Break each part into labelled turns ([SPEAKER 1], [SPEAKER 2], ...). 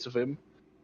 [SPEAKER 1] of him.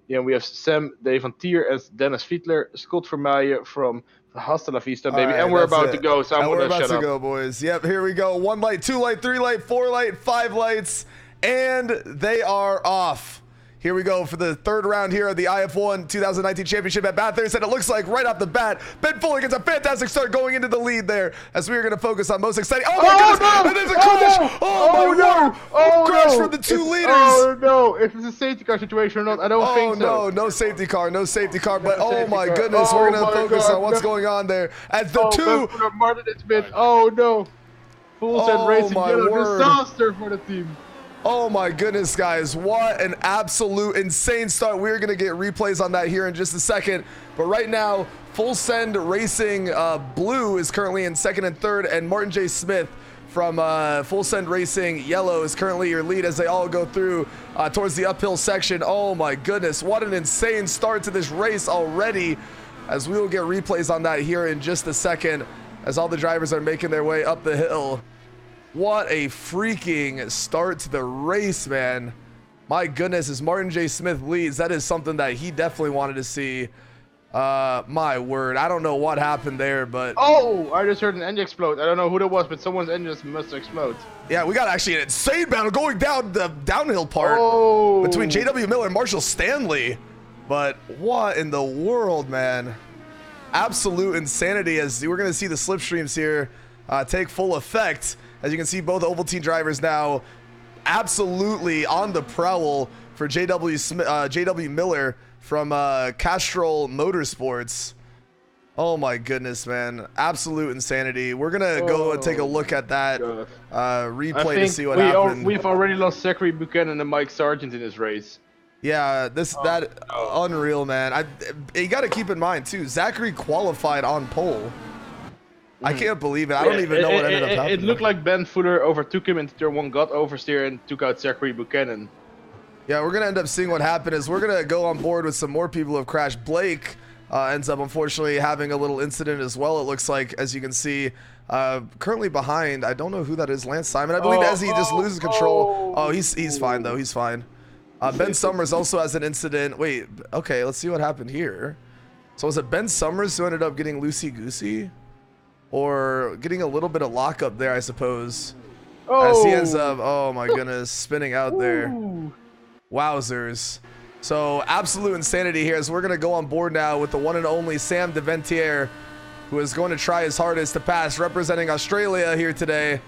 [SPEAKER 1] Yeah, we have Sam De Van Tier as Dennis Fiedler, Scott Vermeijen from Hasta La Vista, baby.
[SPEAKER 2] All right,
[SPEAKER 1] and we're
[SPEAKER 2] that's
[SPEAKER 1] about
[SPEAKER 2] it.
[SPEAKER 1] to go, so I'm
[SPEAKER 2] And
[SPEAKER 1] going
[SPEAKER 2] we're
[SPEAKER 1] to
[SPEAKER 2] about
[SPEAKER 1] shut
[SPEAKER 2] to
[SPEAKER 1] up.
[SPEAKER 2] go, boys. Yep, here we go. 1 light, 2 light, 3 light, 4 light, 5 lights, and they are off. Here we go for the third round here of the iF1 2019 Championship at Bathurst, and it looks like right off the bat, Ben Fuller gets a fantastic start going into the lead there, as we are going to focus on most exciting. Oh my goodness!
[SPEAKER 1] No!
[SPEAKER 2] And there's a crash! Oh my word! Crash from the 2 leaders!
[SPEAKER 1] Oh no! If it's a safety car situation or not, I don't think so.
[SPEAKER 2] No safety car, no safety car. But oh my goodness, we're going to focus on what's going on there. As the
[SPEAKER 1] Martin is mid. Oh no! Full set racing yellow disaster for the team.
[SPEAKER 2] Oh my goodness, guys, what an absolute insane start. We're going to get replays on that here in just a second. But right now, Full Send Racing Blue is currently in second and third, and Martin J. Smith from Full Send Racing Yellow is currently your lead as they all go through towards the uphill section. Oh my goodness, what an insane start to this race already, as we will get replays on that here in just a second as all the drivers are making their way up the hill. What a freaking start to the race, man. My goodness, as Martin J. Smith leads, that is something that he definitely wanted to see. My word, I don't know what happened there, but...
[SPEAKER 1] Oh, I just heard an engine explode. I don't know who that was, but someone's engine just must explode.
[SPEAKER 2] Yeah, we got actually an insane battle going down the downhill part between JW Miller and Marshall Stanley. But what in the world, man? Absolute insanity, as we're going to see the slipstreams here take full effect. As you can see, both Ovaltine drivers now absolutely on the prowl for JW Miller from Castrol Motorsports. Oh my goodness, man. Absolute insanity. We're going to go and take a look at that replay to see what happened.
[SPEAKER 1] We've already lost Zachary Buchanan and Mike Sargent in this race.
[SPEAKER 2] Yeah, unreal, man. You got to keep in mind, too, Zachary qualified on pole. I can't believe it. I don't even know what ended up happening.
[SPEAKER 1] It looked like Ben Fuller overtook him into turn 1, got oversteer, and took out Zachary Buchanan.
[SPEAKER 2] Yeah, we're going to end up seeing what happened. Is we're going to go on board with some more people who have crashed. Blake ends up, unfortunately, having a little incident as well, it looks like, as you can see. Currently behind, I don't know who that is, Lance Simon, I believe, as he just loses control. Oh, he's fine, though. He's fine. Ben Summers also has an incident. Wait, okay, let's see what happened here. So was it Ben Summers who ended up getting loosey-goosey? Or getting a little bit of lockup there, I suppose. As he ends up, oh my goodness, spinning out there. Wowzers. So absolute insanity here, as we're going to go on board now with the one and only Sam De Ventier, who is going to try his hardest to pass, representing Australia here today.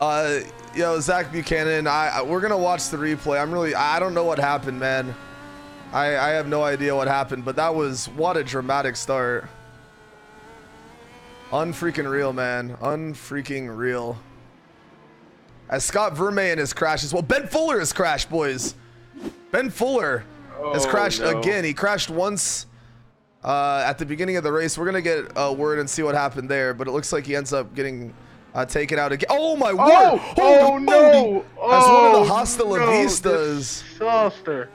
[SPEAKER 2] Zach Buchanan, we're going to watch the replay. I don't know what happened, man. I have no idea what happened, but what a dramatic start. Unfreaking real, man. Unfreaking real. As Scott Vermeijen has crashed as well. Ben Fuller has crashed, boys. Ben Fuller has crashed again. He crashed once at the beginning of the race. We're going to get a word and see what happened there, but it looks like he ends up getting taken out again. Oh, my word.
[SPEAKER 1] Oh, no.
[SPEAKER 2] As one of the Hasta La Vistas.
[SPEAKER 1] Disaster.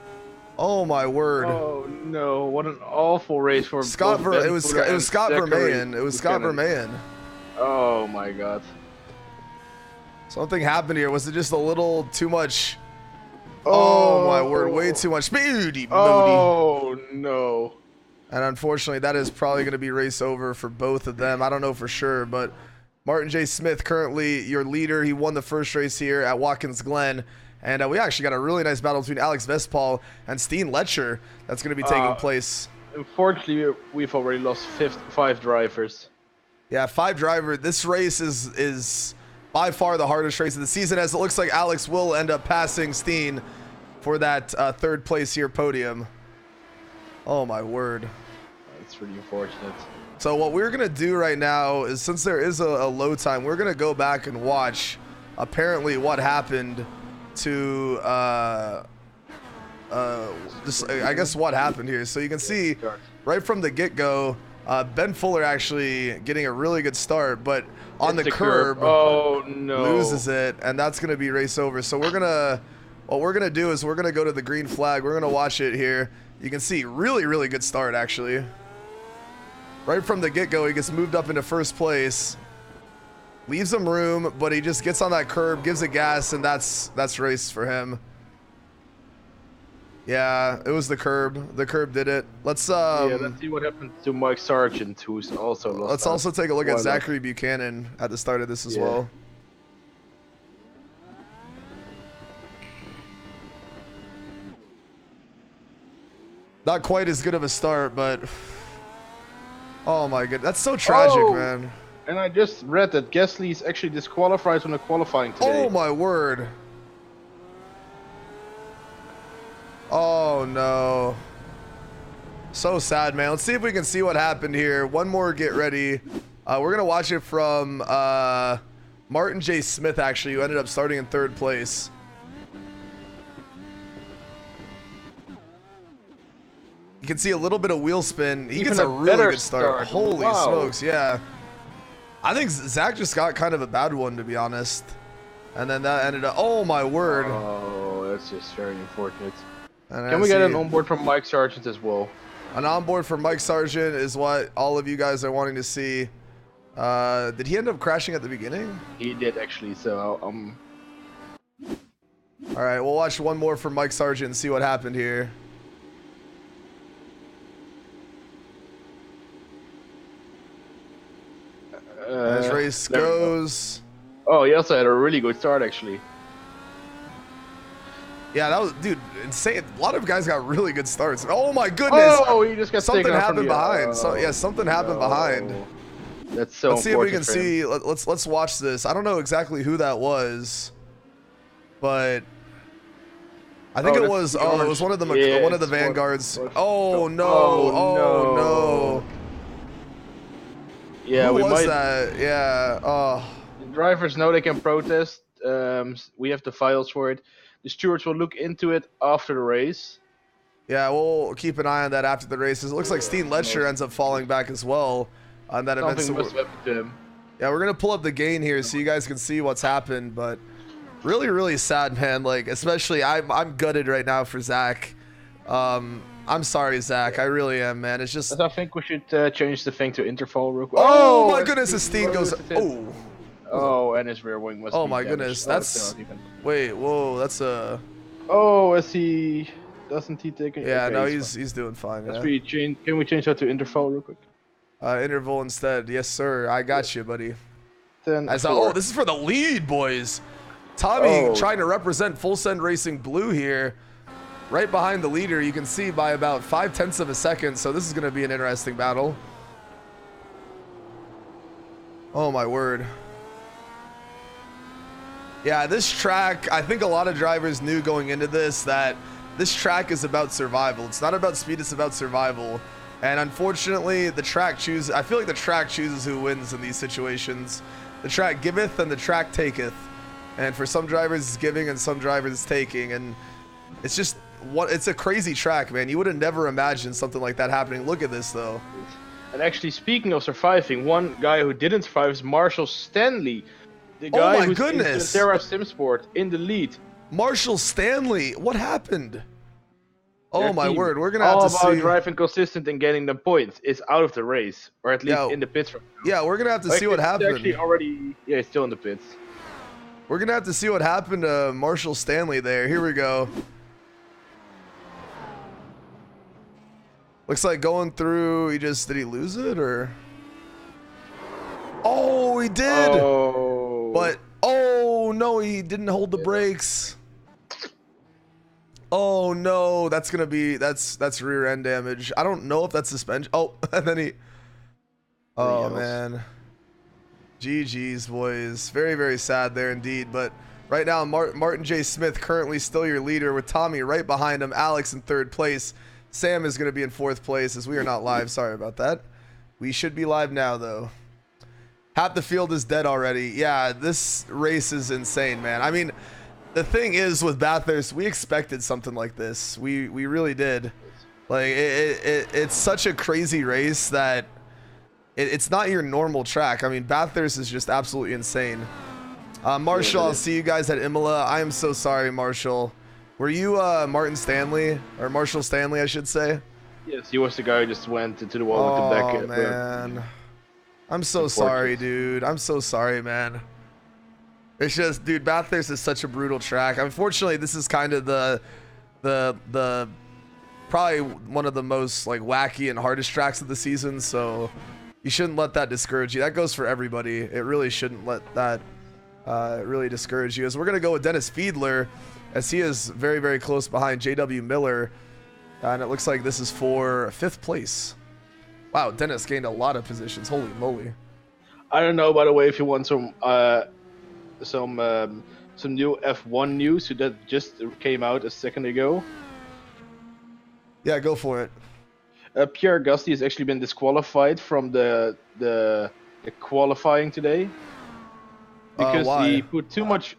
[SPEAKER 2] Oh my word!
[SPEAKER 1] Oh no! What an awful race for
[SPEAKER 2] Scott. It was Scott Vermeijen. It was Scott Vermeijen.
[SPEAKER 1] Oh my God!
[SPEAKER 2] Something happened here. Was it just a little too much? Oh my word! Way too much speedy.
[SPEAKER 1] Oh no!
[SPEAKER 2] And unfortunately, that is probably going to be race over for both of them. I don't know for sure, but Martin J. Smith currently your leader. He won the first race here at Watkins Glen. And we actually got a really nice battle between Alex Vespal and Steen Letcher that's going to be taking place.
[SPEAKER 1] Unfortunately, we've already lost 5 drivers.
[SPEAKER 2] Yeah, 5 drivers. This race is by far the hardest race of the season, as it looks like Alex will end up passing Steen for that 3rd place here podium. Oh, my word.
[SPEAKER 1] That's really unfortunate.
[SPEAKER 2] So what we're going to do right now is, since there is a low time, we're going to go back and watch apparently what happened to I guess what happened here. So you can see right from the get-go, Ben Fuller actually getting a really good start, but on the curb, loses it, and that's gonna be race over. So what we're gonna do is we're gonna go to the green flag. We're gonna watch it here. You can see really good start actually. Right from the get-go, he gets moved up into 1st place. Leaves him room, but he just gets on that curb, gives it gas, and that's race for him. Yeah, it was the curb. The curb did it. Let's
[SPEAKER 1] Yeah, let's see what happened to Mike Sargent, who's also lost.
[SPEAKER 2] let's also take a look at
[SPEAKER 1] Why not?
[SPEAKER 2] Zachary Buchanan at the start of this as well. Not quite as good of a start, but oh my god, that's so tragic,
[SPEAKER 1] Oh!
[SPEAKER 2] man.
[SPEAKER 1] And I just read that Gasly is actually disqualified from the qualifying today.
[SPEAKER 2] Oh my word. Oh no. So sad, man. Let's see if we can see what happened here. One more get ready. We're gonna watch it from Martin J. Smith, actually, who ended up starting in 3rd place. You can see a little bit of wheel spin. He gets a really good start. Holy smokes, yeah. I think Zach just got kind of a bad one, to be honest. And then that ended up, oh my word.
[SPEAKER 1] Oh, that's just very unfortunate.
[SPEAKER 2] And
[SPEAKER 1] Can we get an onboard from Mike Sargent as well?
[SPEAKER 2] An onboard from Mike Sargent is what all of you guys are wanting to see. Did he end up crashing at the beginning?
[SPEAKER 1] He did actually, so
[SPEAKER 2] All right, we'll watch one more from Mike Sargent and see what happened here. As race goes.
[SPEAKER 1] Oh, he also had a really good start, actually.
[SPEAKER 2] Yeah, that was, dude, insane. A lot of guys got really good starts. Oh my goodness!
[SPEAKER 1] Oh, he just got
[SPEAKER 2] something
[SPEAKER 1] taken out
[SPEAKER 2] happened
[SPEAKER 1] from the,
[SPEAKER 2] behind. So yeah, something happened behind.
[SPEAKER 1] That's so.
[SPEAKER 2] Let's see if we can
[SPEAKER 1] for him.
[SPEAKER 2] see. Let's watch this. I don't know exactly who that was, but I think it was. Oh, it was one of the one of the vanguards. Oh no! Oh no!
[SPEAKER 1] Yeah,
[SPEAKER 2] who
[SPEAKER 1] we
[SPEAKER 2] was
[SPEAKER 1] might.
[SPEAKER 2] that? Yeah. Oh.
[SPEAKER 1] The drivers know they can protest. We have the files for it. The stewards will look into it after the race.
[SPEAKER 2] Yeah, we'll keep an eye on that after the races. It looks like Steen Letcher ends up falling back as well on that event.
[SPEAKER 1] Something must have happened to him.
[SPEAKER 2] Yeah, we're gonna pull up the gain here so you guys can see what's happened. But really, really sad, man. Like, especially I'm gutted right now for Zach. I'm sorry, Zach. I really am, man. It's just.
[SPEAKER 1] I think we should change the thing to interval real quick.
[SPEAKER 2] Oh my goodness! The Steen goes. Oh.
[SPEAKER 1] Oh, and his rear wing must.
[SPEAKER 2] Oh
[SPEAKER 1] be
[SPEAKER 2] my
[SPEAKER 1] damaged.
[SPEAKER 2] goodness!
[SPEAKER 1] Oh,
[SPEAKER 2] That's. Wait, whoa! That's a.
[SPEAKER 1] Oh, is he? Doesn't he take it?
[SPEAKER 2] Yeah,
[SPEAKER 1] okay,
[SPEAKER 2] no, he's doing fine. Yeah.
[SPEAKER 1] Can we change that to interval real quick?
[SPEAKER 2] Interval instead. Yes, sir. I got you, buddy.
[SPEAKER 1] Then.
[SPEAKER 2] Oh, this is for the lead, boys. Tommy trying to represent Full Send Racing Blue here. Right behind the leader, you can see by about 0.5 of a second. So this is going to be an interesting battle. Oh my word. Yeah, this track, I think a lot of drivers knew going into this that this track is about survival. It's not about speed, it's about survival. And unfortunately, the track chooses, I feel like the track chooses who wins in these situations. The track giveth and the track taketh. And for some drivers it's giving and some drivers it's taking. And it's just, it's a crazy track, man. You would have never imagined something like that happening. Look at this, though.
[SPEAKER 1] And actually, speaking of surviving, one guy who didn't survive is Marshall Stanley. The guy who's in Terra Simsport in the lead.
[SPEAKER 2] Marshall Stanley, what happened? Oh my word, we're gonna
[SPEAKER 1] have
[SPEAKER 2] to see.
[SPEAKER 1] All about driving consistent and getting the points is out of the race, or at least in the pits right now.
[SPEAKER 2] Yeah, we're gonna have to see what happened.
[SPEAKER 1] Actually, already, yeah, he's still in the pits.
[SPEAKER 2] We're gonna have to see what happened to Marshall Stanley there. Here we go. Looks like going through. Did he lose it or? Oh, he did.
[SPEAKER 1] Oh.
[SPEAKER 2] But oh no, he didn't hold the brakes. Oh no, that's gonna be that's rear end damage. I don't know if that's suspension. Oh, and then he. Oh man. GG's, boys. Very, very sad there indeed. But right now, Martin J. Smith currently still your leader with Tommy right behind him. Alex in 3rd place. Sam is going to be in 4th place as we are not live. Sorry about that. We should be live now, though. Half the field is dead already. Yeah, this race is insane, man. I mean, the thing is with Bathurst, we expected something like this. We really did. Like, it's such a crazy race that it's not your normal track. I mean, Bathurst is just absolutely insane. Marshall, I'll see you guys at Imola. I am so sorry, Marshall. Were you Martin Stanley, or Marshall Stanley, I should say?
[SPEAKER 1] Yes, he was the guy who just went into the wall with the back.
[SPEAKER 2] Oh, man. I'm so sorry, dude. I'm so sorry, man. It's just, dude, Bathurst is such a brutal track. Unfortunately, this is kind of the the probably one of the most like wacky and hardest tracks of the season. So you shouldn't let that discourage you. That goes for everybody. It really shouldn't let that really discourage you. As we're gonna go with Dennis Fiedler, as he is very, very close behind JW Miller, and it looks like this is for 5th place. Wow, Dennis gained a lot of positions. Holy moly!
[SPEAKER 1] I don't know, by the way, if you want some new F1 news that just came out a second ago.
[SPEAKER 2] Yeah, go for it.
[SPEAKER 1] Pierre Gasly has actually been disqualified from the qualifying today because he put too much.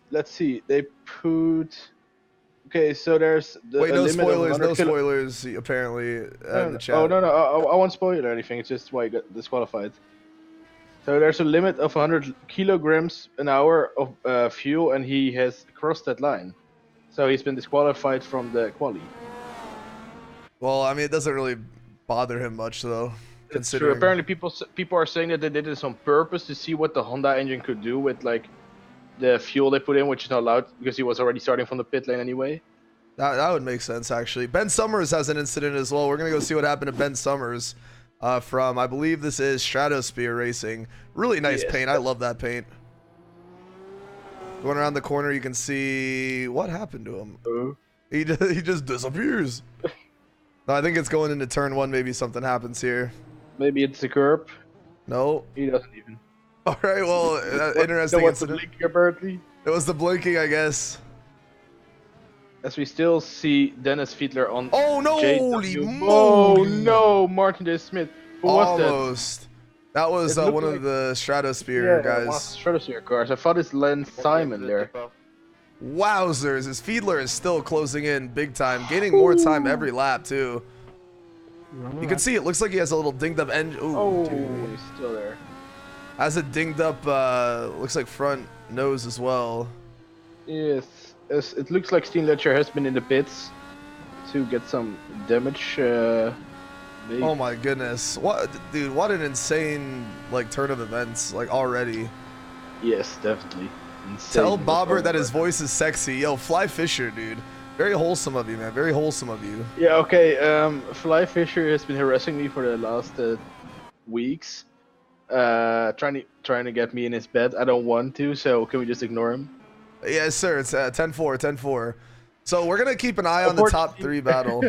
[SPEAKER 1] Let's see, they put. Okay, so there's the
[SPEAKER 2] wait, no spoilers,
[SPEAKER 1] no
[SPEAKER 2] spoilers. Apparently, in the chat.
[SPEAKER 1] Oh no, I won't spoil or anything. It's just why he got disqualified. So there's a limit of 100 kilograms an hour of fuel, and he has crossed that line. So he's been disqualified from the quali.
[SPEAKER 2] Well, I mean, it doesn't really bother him much, though.
[SPEAKER 1] It's true. Apparently, people are saying that they did this on purpose to see what the Honda engine could do with like the fuel they put in, which is not allowed because he was already starting from the pit lane anyway.
[SPEAKER 2] That would make sense, actually. Ben Summers has an incident as well. We're gonna go see what happened to Ben Summers from, I believe this is Stratosphere Racing. Really nice paint. I love that paint. Going around the corner, you can see what happened to him. He just disappears. No, I think it's going into turn 1. Maybe something happens here.
[SPEAKER 1] Maybe it's the curb.
[SPEAKER 2] No.
[SPEAKER 1] He doesn't even.
[SPEAKER 2] All right, well, interesting incident.
[SPEAKER 1] The blinking, apparently.
[SPEAKER 2] It was the blinking, I guess.
[SPEAKER 1] As we still see Dennis Fiedler on.
[SPEAKER 2] Oh no! Holy moly!
[SPEAKER 1] Oh no, Martin De Smith. Who
[SPEAKER 2] was that? That was one
[SPEAKER 1] like,
[SPEAKER 2] of the Stratosphere guys.
[SPEAKER 1] Stratosphere cars. I thought it's Len Simon there.
[SPEAKER 2] Wowzers! His Fiedler is still closing in big time, gaining more time every lap too. You can see it looks like he has a little dinged up engine.
[SPEAKER 1] Dude. He's still there.
[SPEAKER 2] Has a dinged up, looks like front nose as well.
[SPEAKER 1] Yes, it looks like Steenletcher has been in the pits to get some damage.
[SPEAKER 2] Oh my goodness! What, dude? What an insane like turn of events like already.
[SPEAKER 1] Yes, definitely. Insane.
[SPEAKER 2] Tell Bobber that his voice is sexy. Yo, Fly Fisher, dude. Very wholesome of you, man. Very wholesome of you.
[SPEAKER 1] Yeah. Okay. Fly Fisher has been harassing me for the last weeks. Trying to get me in his bed. I don't want to, so can we just ignore him?
[SPEAKER 2] Yes, sir. It's 10-4, 10-4. So we're gonna keep an eye on the top 3 battle.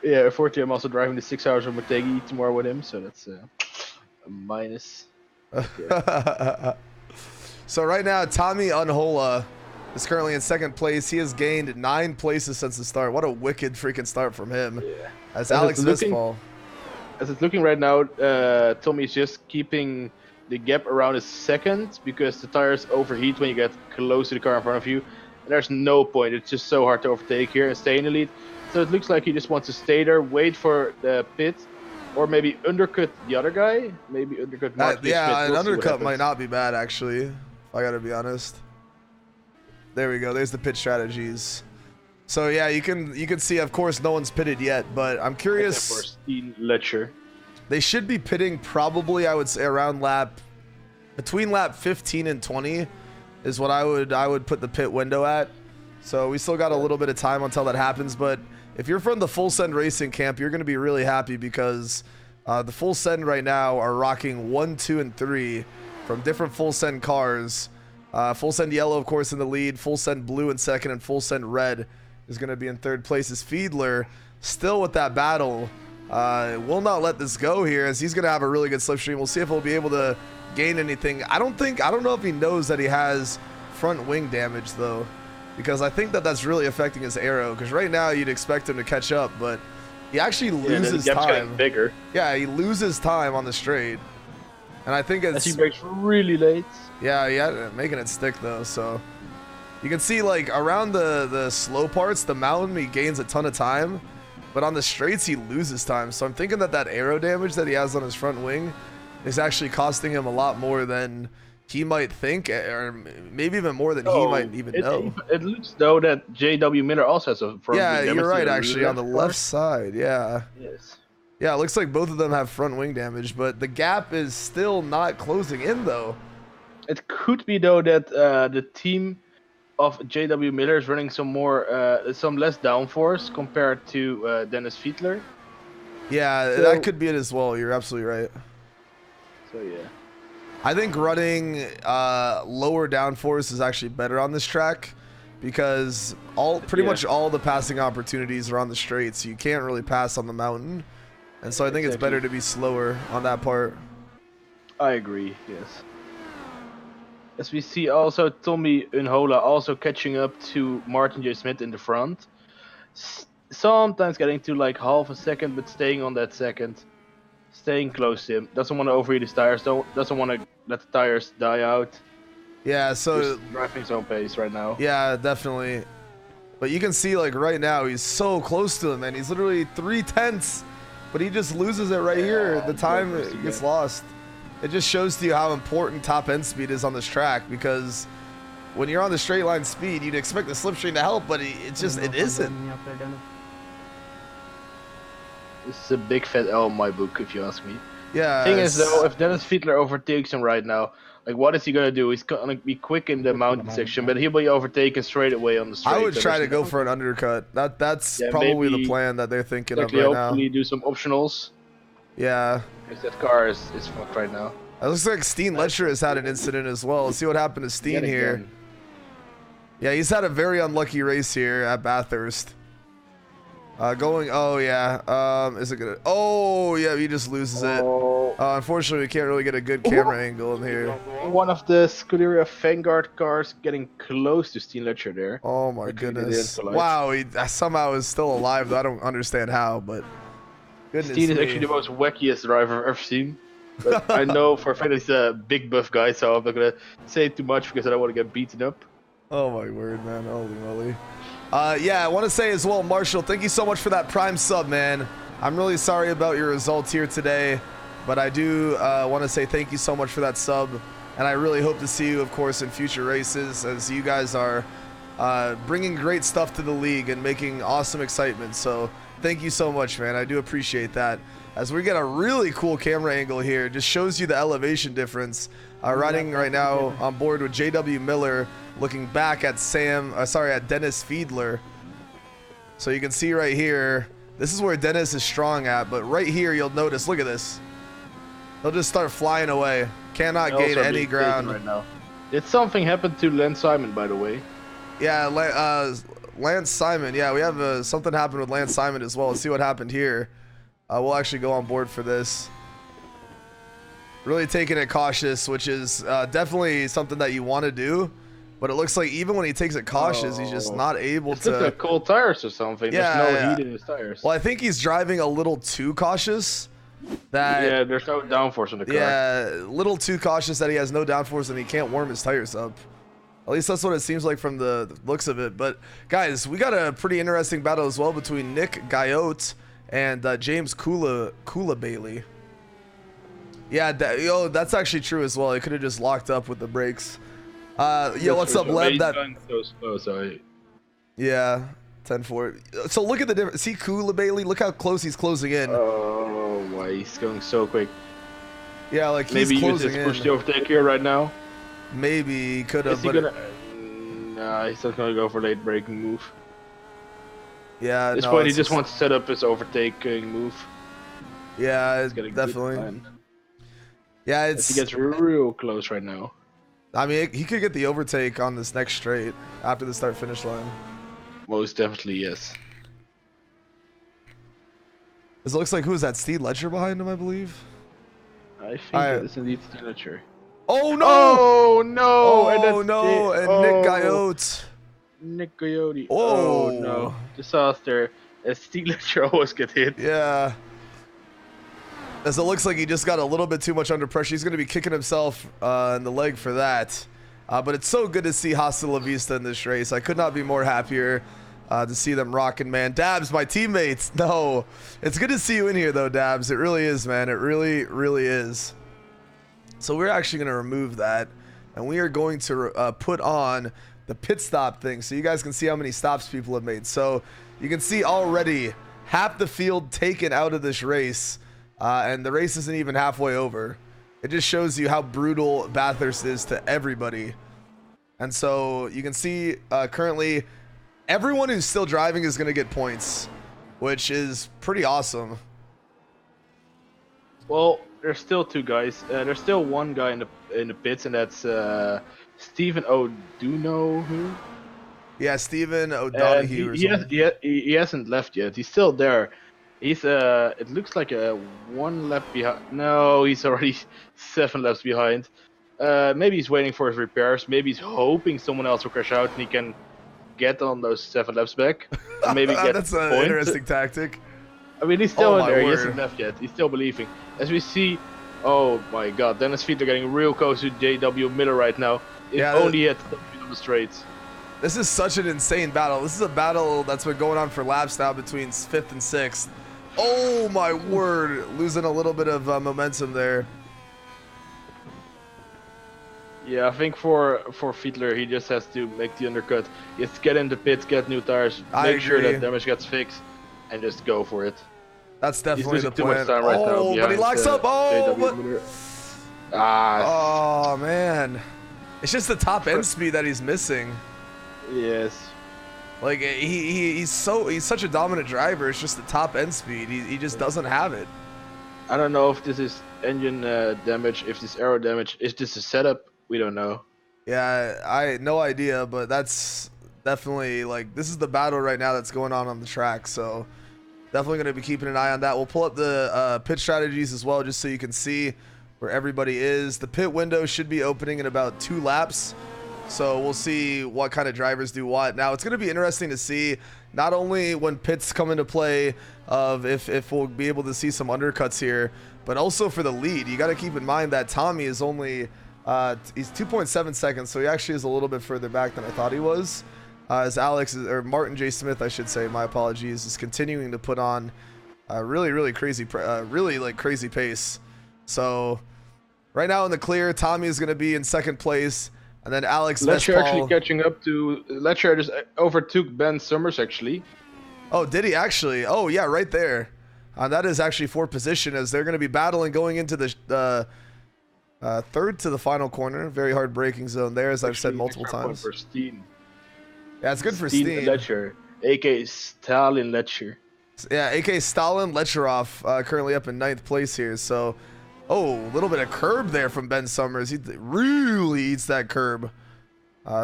[SPEAKER 1] Yeah, unfortunately, I'm also driving the 6 hours of Motegi tomorrow with him, so that's a minus.
[SPEAKER 2] So right now, Tommy Unhola is currently in 2nd place. He has gained 9 places since the start. What a wicked freaking start from him. Yeah. As Alex Vespal.
[SPEAKER 1] As it's looking right now, Tommy's just keeping the gap around a second because the tires overheat when you get close to the car in front of you. And there's no point. It's just so hard to overtake here and stay in the lead. So it looks like he just wants to stay there, wait for the pit, or maybe undercut the other guy. Maybe undercut Mark.
[SPEAKER 2] Yeah, an undercut might not be bad, actually, if I gotta be honest. There we go. There's the pit strategies. So yeah, you can see, of course, no one's pitted yet, but I'm curious.
[SPEAKER 1] Except for Steenletcher.
[SPEAKER 2] They should be pitting probably, I would say, around between lap 15 and 20 is what I would put the pit window at. So we still got a little bit of time until that happens, but if you're from the Full Send Racing camp, you're going to be really happy because the Full Send right now are rocking 1, 2, and 3 from different Full Send cars. Full Send Yellow, of course, in the lead. Full Send Blue in 2nd, and Full Send Red is going to be in 3rd place. As Fiedler still with that battle, will not let this go here as he's going to have a really good slipstream. We'll see if he'll be able to gain anything. I don't know if he knows that he has front wing damage though, because I think that's really affecting his aero, because right now you'd expect him to catch up, but he actually loses time.
[SPEAKER 1] Bigger.
[SPEAKER 2] Yeah, he loses time on the straight, and I think
[SPEAKER 1] he breaks really late.
[SPEAKER 2] Yeah, making it stick though. So you can see like around the slow parts, the mountain, he gains a ton of time, but on the straights he loses time. So I'm thinking that aero damage that he has on his front wing is actually costing him a lot more than he might think, or maybe even more than he might even know.
[SPEAKER 1] It looks though that JW Miller also has a front wing damage.
[SPEAKER 2] Yeah, you're right, actually, on the left side. Yeah.
[SPEAKER 1] Yes.
[SPEAKER 2] Yeah, it looks like both of them have front wing damage, but the gap is still not closing in though.
[SPEAKER 1] It could be though that the team of JW Miller is running some less downforce compared to Dennis Fiedler.
[SPEAKER 2] Yeah,
[SPEAKER 1] So,
[SPEAKER 2] that could be it as well. You're absolutely right.
[SPEAKER 1] So yeah.
[SPEAKER 2] I think running lower downforce is actually better on this track because pretty much all the passing opportunities are on the straight, so you can't really pass on the mountain. And so I think it's better to be slower on that part.
[SPEAKER 1] I agree, yes. As we see also Tommy Unhola also catching up to Martin J. Smith in the front. Sometimes getting to like half a second, but staying on that second. Staying close to him. Doesn't want to overheat his tires. Doesn't want to let the tires die out.
[SPEAKER 2] Yeah, so
[SPEAKER 1] just driving his own pace right now.
[SPEAKER 2] Yeah, definitely. But you can see like right now he's so close to him, and he's literally 3/10, but he just loses it right here. The time it gets lost. It just shows to you how important top end speed is on this track, because when you're on the straight line speed, you'd expect the slipstream to help, but it isn't.
[SPEAKER 1] This is a big fat L in my book, if you ask me.
[SPEAKER 2] Yeah.
[SPEAKER 1] Thing is though, if Dennis Fiedler overtakes him right now, like what is he gonna do? He's gonna be quick in the mountain section, but he'll be overtaken straight away on the straight.
[SPEAKER 2] I would try to go for an undercut. That's probably the plan that they're thinking of right now.
[SPEAKER 1] Hopefully do some optionals.
[SPEAKER 2] Yeah.
[SPEAKER 1] Because that car is fucked right now.
[SPEAKER 2] It looks like Steen Letcher has had an incident as well. Let's see what happened to Steen here. Yeah, he's had a very unlucky race here at Bathurst. Oh yeah. Is it gonna? Oh yeah, he just loses it. Unfortunately, we can't really get a good camera angle in here.
[SPEAKER 1] One of the Scuderia Vanguard cars getting close to Steen Letcher there.
[SPEAKER 2] Oh my goodness! Wow, he somehow is still alive. I don't understand how, but goodness.
[SPEAKER 1] Steen is actually the most wackiest driver I've ever seen. But I know for a fact he's a big buff guy, so I'm not gonna say too much because I don't want to get beaten up.
[SPEAKER 2] Oh my word, man! Holy moly! Yeah, I want to say as well, Marshall, thank you so much for that Prime sub, man. I'm really sorry about your results here today, but I do want to say thank you so much for that sub, and I really hope to see you, of course, in future races, as you guys are bringing great stuff to the league and making awesome excitement. So thank you so much, man. I do appreciate that. As we get a really cool camera angle here, just shows you the elevation difference. Riding right now on board with JW Miller, looking back at Dennis Fiedler. So you can see right here, this is where Dennis is strong at, but right here you'll notice, look at this. They'll just start flying away. Cannot gain any ground.
[SPEAKER 1] Right now. Did something happen to Lance Simon, by the way?
[SPEAKER 2] Yeah, Lance Simon. Yeah, we have something happened with Lance Simon as well. Let's see what happened here. We'll actually go on board for this. Really taking it cautious, which is definitely something that you want to do. But it looks like even when he takes it cautious, he's just not able to.
[SPEAKER 1] It's like cold tires or something.
[SPEAKER 2] Yeah,
[SPEAKER 1] there's no heat in his tires.
[SPEAKER 2] Well, I think he's driving a little too cautious.
[SPEAKER 1] Yeah, there's no downforce on the car.
[SPEAKER 2] Yeah, a little too cautious that he has no downforce and he can't warm his tires up. At least that's what it seems like from the looks of it. But guys, we got a pretty interesting battle as well between Nick Gayotte and James Kula Bailey. Yeah, that's actually true as well. He could have just locked up with the brakes. Yo, what's up, Leb?
[SPEAKER 1] So slow, sorry.
[SPEAKER 2] Yeah, 10-4. So look at the difference. See Kula Bailey? Look how close he's closing in.
[SPEAKER 1] Oh my, he's going so quick.
[SPEAKER 2] Yeah, like he's
[SPEAKER 1] maybe
[SPEAKER 2] closing in.
[SPEAKER 1] Maybe he push the overtake here right now.
[SPEAKER 2] Maybe he could have.
[SPEAKER 1] Nah, he's not gonna go for late braking move.
[SPEAKER 2] Yeah,
[SPEAKER 1] at this point he just wants to set up his overtaking move.
[SPEAKER 2] Yeah, definitely. Yeah, he
[SPEAKER 1] gets real close right now.
[SPEAKER 2] I mean, he could get the overtake on this next straight after the start-finish line.
[SPEAKER 1] Most definitely, yes.
[SPEAKER 2] This looks like, who is that? Steve Letcher behind him, I believe.
[SPEAKER 1] I think that is indeed Steve Letcher.
[SPEAKER 2] Oh no!
[SPEAKER 1] Oh no!
[SPEAKER 2] Oh no! And Nick Gayotte.
[SPEAKER 1] Nick Gayotte.
[SPEAKER 2] Oh
[SPEAKER 1] no! Disaster. As Steve Letcher always get hit.
[SPEAKER 2] Yeah. As it looks like he just got a little bit too much under pressure. He's going to be kicking himself in the leg for that. But it's so good to see Hasta La Vista in this race. I could not be more happier to see them rocking, man. Dabs, my teammates. No. It's good to see you in here, though, Dabs. It really is, man. It really, really is. So we're actually going to remove that. And we are going to put on the pit stop thing so you guys can see how many stops people have made. So you can see already half the field taken out of this race. And the race isn't even halfway over. It just shows you how brutal Bathurst is to everybody. And so you can see currently everyone who's still driving is going to get points, which is pretty awesome.
[SPEAKER 1] Well, there's still two guys. There's still one guy in the pits, and that's Stephen O'Donoghue.
[SPEAKER 2] Yeah, Stephen
[SPEAKER 1] And
[SPEAKER 2] O'Donoghue or something.
[SPEAKER 1] he hasn't left yet. He's still there. He's it looks like a 1 lap behind. No, he's already 7 laps behind. Maybe he's waiting for his repairs. Maybe he's hoping someone else will crash out and he can get on those 7 laps back and maybe get
[SPEAKER 2] That's
[SPEAKER 1] the
[SPEAKER 2] an
[SPEAKER 1] point.
[SPEAKER 2] interesting tactic.
[SPEAKER 1] I mean, he's still
[SPEAKER 2] Oh
[SPEAKER 1] in
[SPEAKER 2] my
[SPEAKER 1] there. He
[SPEAKER 2] word.
[SPEAKER 1] hasn't left yet. He's still believing. As we see, oh my God, Dennis Fiedler getting real close to JW Miller right now. If
[SPEAKER 2] Yeah,
[SPEAKER 1] only he had on the straights.
[SPEAKER 2] This is such an insane battle. This is a battle that's been going on for laps now between 5th and 6th. Oh my word, losing a little bit of momentum there.
[SPEAKER 1] Yeah, I think for Fiedler, he just has to make the undercut. He has to get in the pits, get new tires, make sure that damage gets fixed, and just go for it.
[SPEAKER 2] That's definitely the
[SPEAKER 1] He's losing too much
[SPEAKER 2] plan.
[SPEAKER 1] time right now
[SPEAKER 2] Oh, but he
[SPEAKER 1] behind,
[SPEAKER 2] locks up. Oh,
[SPEAKER 1] JW
[SPEAKER 2] but
[SPEAKER 1] Miller. Ah,
[SPEAKER 2] oh man, it's just the top end speed that he's missing.
[SPEAKER 1] yes.
[SPEAKER 2] Like he's such a dominant driver. It's just the top end speed. He just doesn't have it.
[SPEAKER 1] I don't know if this is engine damage, if this aero damage, is this a setup? We don't know.
[SPEAKER 2] Yeah, I no idea, but that's definitely like this is the battle right now that's going on the track. So definitely going to be keeping an eye on that. We'll pull up the pit strategies as well, just so you can see where everybody is. The pit window should be opening in about 2 laps. So we'll see what kind of drivers do what. Now it's going to be interesting to see not only when pits come into play of if we'll be able to see some undercuts here, but also for the lead. You got to keep in mind that Tommy is only he's 2.7 seconds, so he actually is a little bit further back than I thought he was. As Martin J. Smith, I should say, my apologies, is continuing to put on really crazy crazy pace. So right now in the clear, Tommy is going to be in 2nd place. And then Alex
[SPEAKER 1] Letcher
[SPEAKER 2] Vespal.
[SPEAKER 1] actually catching up to Letcher just overtook Ben Summers actually.
[SPEAKER 2] Oh, did he actually? Oh yeah, right there. That is actually 4th position as they're going to be battling going into the 3rd to the final corner. Very hard braking zone there, as I've said multiple times.
[SPEAKER 1] For Steen.
[SPEAKER 2] Yeah, it's good for Steen.
[SPEAKER 1] Letcher, aka Stalin Letcher.
[SPEAKER 2] Yeah, aka Stalin Lecherov, currently up in 9th place here. So, oh, a little bit of curb there from Ben Summers. He really eats that curb.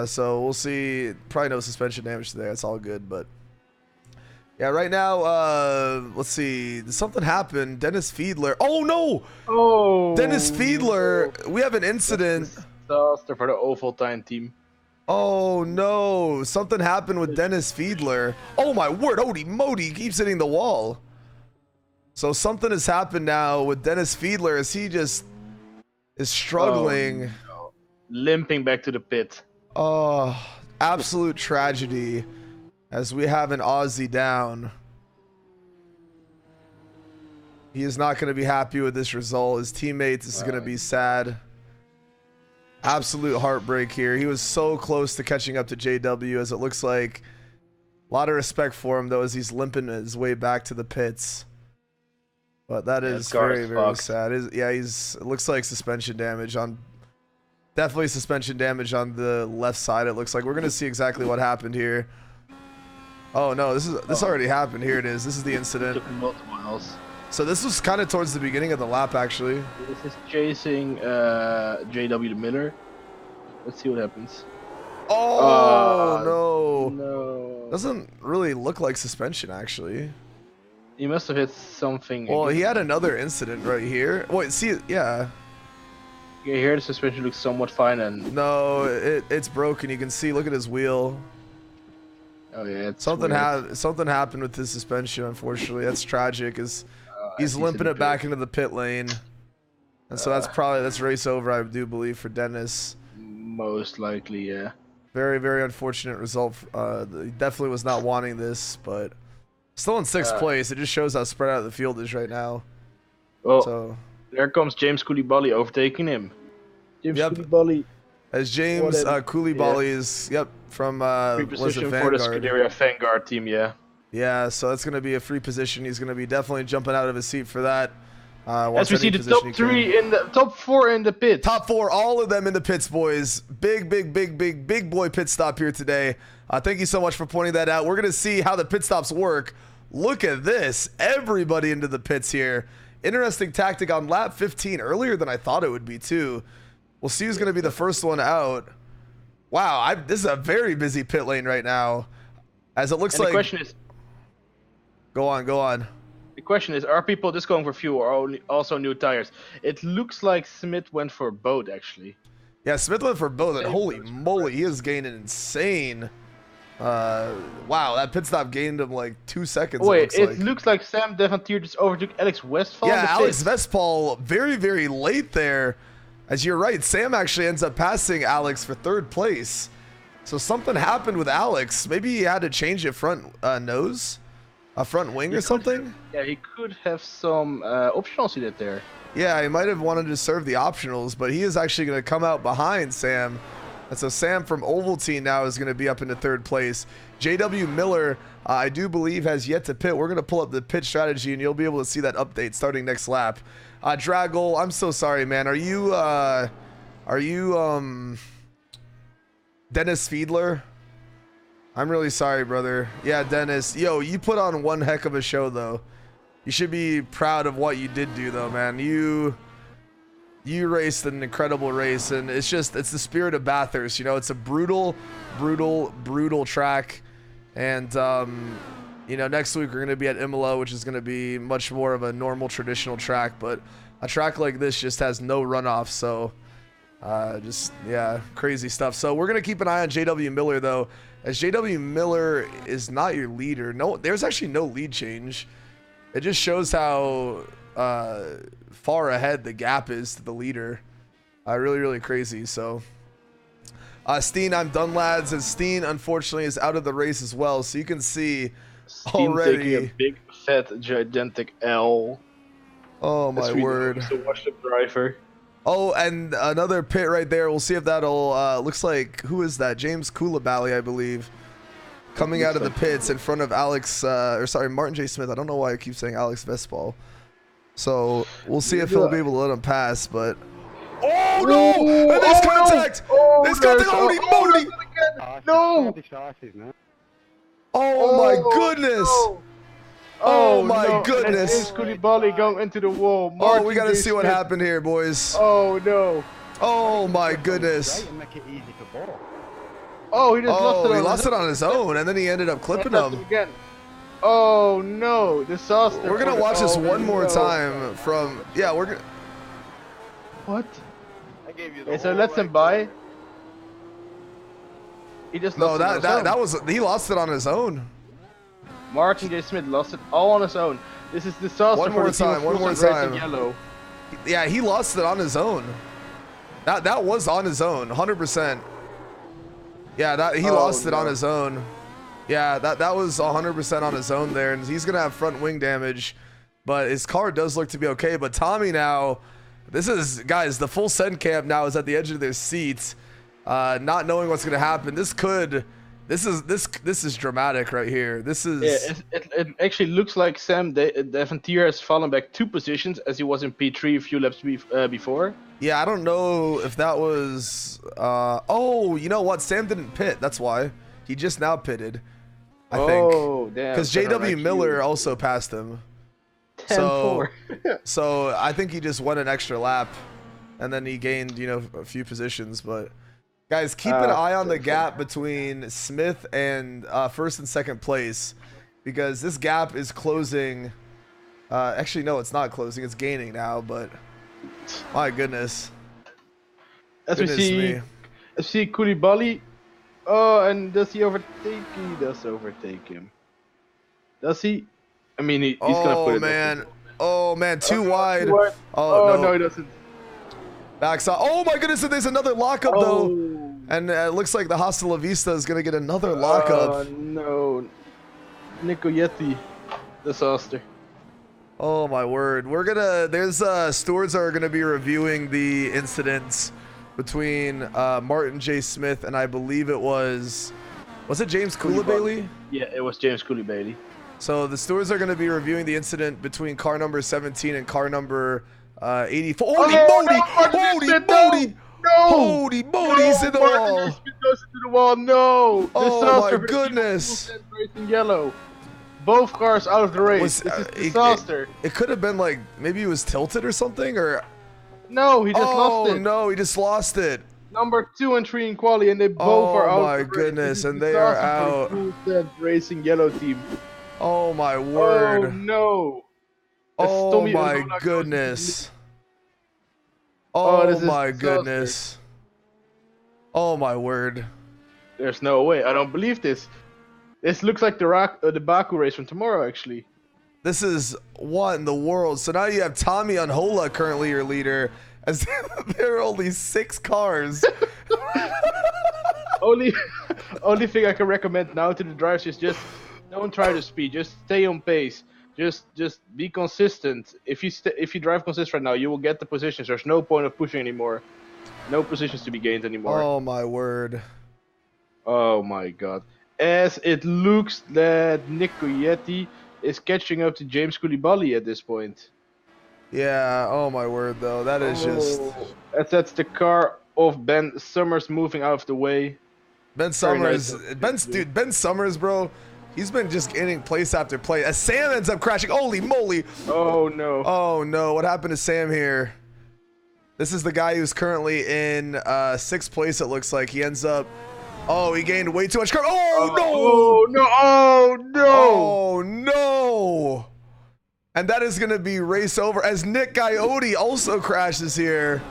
[SPEAKER 2] So we'll see. Probably no suspension damage today. That's all good. But yeah, right now, let's see. Did something happen? Dennis Fiedler. Oh no!
[SPEAKER 1] Oh,
[SPEAKER 2] Dennis Fiedler. We have an incident.
[SPEAKER 1] Disaster for the Ovaltine team.
[SPEAKER 2] Oh no! Something happened with Dennis Fiedler. Oh my word! Holy moly! He keeps hitting the wall. So something has happened now with Dennis Fiedler as he just is struggling.
[SPEAKER 1] Oh, no. Limping back to the pit.
[SPEAKER 2] Oh, absolute tragedy as we have an Aussie down. He is not going to be happy with this result. His teammates is going to be sad. Absolute heartbreak here. He was so close to catching up to JW, as it looks like. A lot of respect for him though, as he's limping his way back to the pits. But that is very sad. It looks like suspension damage on, definitely suspension damage on the left side. It looks like we're gonna see exactly what happened here. Oh no, this already happened. Here it is. This is the incident.
[SPEAKER 1] Took multiple miles.
[SPEAKER 2] So this was kind of towards the beginning of the lap, actually.
[SPEAKER 1] This is chasing JW Miller. Let's see what happens.
[SPEAKER 2] Oh no!
[SPEAKER 1] No.
[SPEAKER 2] Doesn't really look like suspension, actually.
[SPEAKER 1] He must have hit something.
[SPEAKER 2] Well,
[SPEAKER 1] again.
[SPEAKER 2] he had another incident right here. Wait, see, yeah.
[SPEAKER 1] Yeah, here the suspension looks somewhat fine, and
[SPEAKER 2] No, it's broken. You can see. Look at his wheel.
[SPEAKER 1] oh yeah, it's
[SPEAKER 2] Something
[SPEAKER 1] weird.
[SPEAKER 2] something happened with his suspension. Unfortunately, that's tragic. He's limping it back into the pit lane, and so that's race over. I do believe for Dennis.
[SPEAKER 1] Most likely, yeah.
[SPEAKER 2] Very unfortunate result. He definitely was not wanting this, but still in 6th place. It just shows how spread out the field is right now.
[SPEAKER 1] Well,
[SPEAKER 2] So
[SPEAKER 1] there comes James Koulibaly overtaking him. James
[SPEAKER 2] Yep.
[SPEAKER 1] Koulibaly.
[SPEAKER 2] as James Koulibaly is from
[SPEAKER 1] Free
[SPEAKER 2] was
[SPEAKER 1] position
[SPEAKER 2] it
[SPEAKER 1] for the
[SPEAKER 2] Vanguard?
[SPEAKER 1] Scuderia Vanguard team, yeah.
[SPEAKER 2] Yeah, so that's going to be a free position. He's going to be definitely jumping out of his seat for that.
[SPEAKER 1] As we see the top 4 in the pits.
[SPEAKER 2] Top 4, all of them in the pits, boys. Big boy pit stop here today. Thank you so much for pointing that out. We're going to see how the pit stops work. Look at this. Everybody into the pits here. Interesting tactic on lap 15, earlier than I thought it would be too. We'll see who's going to be the first one out. Wow, this is a very busy pit lane right now. As it looks like...
[SPEAKER 1] The question is...
[SPEAKER 2] Go on.
[SPEAKER 1] The question is, are people just going for fuel or also new tires? It looks like Smith went for both, actually.
[SPEAKER 2] Yeah, Smith went for both, and holy moly, he is gaining insane... wow, that pit stop gained him like 2 seconds.
[SPEAKER 1] Wait, it looks like Sam Devontier just overtook Alex Westphal.
[SPEAKER 2] Yeah, Alex Westphal very late there. As you're right, Sam actually ends up passing Alex for 3rd place. So something happened with Alex. Maybe he had to change a front nose, a front wing or something.
[SPEAKER 1] Yeah, he could have some optionals he did there.
[SPEAKER 2] Yeah, he might have wanted to serve the optionals, but he is actually going to come out behind Sam. And so Sam from Ovaltine now is going to be up into 3rd place. JW Miller, I do believe, has yet to pit. We're going to pull up the pit strategy, and you'll be able to see that update starting next lap. Dragol, I'm so sorry, man. Are you Dennis Fiedler? I'm really sorry, brother. Yeah, Dennis. Yo, you put on one heck of a show, though. You should be proud of what you did do, though, man. You raced an incredible race, and it's the spirit of Bathurst. You know, it's a brutal track. And, you know, next week we're going to be at Imola, which is going to be much more of a normal traditional track. But a track like this just has no runoff. So, yeah, crazy stuff. So we're going to keep an eye on JW Miller, though, as JW Miller is not your leader. No, there's actually no lead change. It just shows how far ahead the gap is to the leader. Really crazy. So Steen, I'm done, lads, and Steen unfortunately is out of the race as well. So you can see
[SPEAKER 1] Steen
[SPEAKER 2] already
[SPEAKER 1] taking a big fat gigantic L.
[SPEAKER 2] Oh my word.
[SPEAKER 1] So watch the driver.
[SPEAKER 2] Oh, and another pit right there. We'll see if that'll looks like, who is that? James Koulibaly, I believe, coming out of the pits in front of Martin J. Smith. I don't know why I keep saying Alex Westphal. So we'll see if he'll be able to let him pass, but oh no! And there's contact! There's contact! Holy moly!
[SPEAKER 1] No!
[SPEAKER 2] Oh my goodness! Oh my goodness!
[SPEAKER 1] James Koulibaly going into the wall.
[SPEAKER 2] Oh, we gotta see what happened here, boys.
[SPEAKER 1] Oh no!
[SPEAKER 2] Oh my goodness!
[SPEAKER 1] Oh, he just lost it.
[SPEAKER 2] He lost it on his own, and then he ended up clipping him.
[SPEAKER 1] Again. Oh no, disaster.
[SPEAKER 2] We're gonna watch this one more time from, yeah, we're gonna.
[SPEAKER 1] What? I gave you the so let's him by. He just lost
[SPEAKER 2] that was, he lost it on his own.
[SPEAKER 1] Martin J. Smith lost it all on his own. This is disaster.
[SPEAKER 2] One more time.
[SPEAKER 1] Yellow.
[SPEAKER 2] Yeah, he lost it on his own. That was on his own, 100%. Yeah, he lost it on his own. Yeah, that was 100% on his own there, and he's gonna have front wing damage, but his car does look to be okay. But Tommy now, this is, guys, the full Sen camp now is at the edge of their seats, not knowing what's gonna happen. This is dramatic right here. This is.
[SPEAKER 1] Yeah, it actually looks like Sam Devontier has fallen back 2 positions as he was in P3 a few laps before.
[SPEAKER 2] Yeah, I don't know if that was. Oh, you know what? Sam didn't pit. That's why he just now pitted. I think.
[SPEAKER 1] Oh, damn.
[SPEAKER 2] Because JW Miller also passed him.
[SPEAKER 1] 10-4.
[SPEAKER 2] So I think he just went an extra lap, and then he gained, you know, a few positions. But guys, keep an eye on the gap between Smith and 1st and 2nd place, because this gap is closing. Actually, no, it's not closing. It's gaining now. But my goodness.
[SPEAKER 1] As we see Koulibaly. Oh, and does he overtake? He does overtake him. Does he? I mean, he's gonna put it.
[SPEAKER 2] Oh man, too wide.
[SPEAKER 1] Oh no, he doesn't.
[SPEAKER 2] Backside. Oh my goodness, and there's another lockup though, and it looks like the Hasta La Vista is gonna get another lockup.
[SPEAKER 1] Oh no, Nico Yeti, disaster.
[SPEAKER 2] Oh my word, there's stewards are gonna be reviewing the incidents between Martin J. Smith and I believe it was it James Koulibaly?
[SPEAKER 1] Yeah, it was James Koulibaly.
[SPEAKER 2] So the stewards are going to be reviewing the incident between car number 17 and car number 84. Holy moly! Holy moly!
[SPEAKER 1] No!
[SPEAKER 2] Holy moly! He's in the wall!
[SPEAKER 1] Goes into the wall. No!
[SPEAKER 2] Oh my
[SPEAKER 1] Disaster.
[SPEAKER 2] goodness!
[SPEAKER 1] Racing yellow. Both cars out of the race. This is disaster.
[SPEAKER 2] It could have been like maybe he was tilted or something, or
[SPEAKER 1] no, he just lost it.
[SPEAKER 2] Oh no, he just lost it.
[SPEAKER 1] Number 2 and 3 in quali, and they both are out.
[SPEAKER 2] Oh my goodness, and they are out.
[SPEAKER 1] Racing yellow team.
[SPEAKER 2] Oh my word.
[SPEAKER 1] Oh no.
[SPEAKER 2] Oh my goodness. Oh my goodness. Oh my word.
[SPEAKER 1] There's no way. I don't believe this. This looks like the Baku race from tomorrow, actually.
[SPEAKER 2] This is what in the world? So now you have Tommy Unhola currently your leader, as there are only 6 cars.
[SPEAKER 1] only thing I can recommend now to the drivers is just don't try to speed. Just stay on pace. Just be consistent. If you drive consistent right now, you will get the positions. There's no point of pushing anymore. No positions to be gained anymore.
[SPEAKER 2] Oh my word.
[SPEAKER 1] Oh my god. As it looks that Nick Coyetti is catching up to James Koulibaly at this point.
[SPEAKER 2] Yeah, oh my word though. That is just...
[SPEAKER 1] That's the car of Ben Summers moving out of the way.
[SPEAKER 2] Ben Summers, Ben Summers, bro. He's been just getting place after place. As Sam ends up crashing. Holy moly.
[SPEAKER 1] Oh no.
[SPEAKER 2] Oh no, what happened to Sam here? This is the guy who's currently in 6th place, it looks like. He ends up... Oh, he gained way too much car. Oh no!
[SPEAKER 1] Oh no! Oh no!
[SPEAKER 2] Oh no! And that is going to be race over as Nick Coyote also crashes here.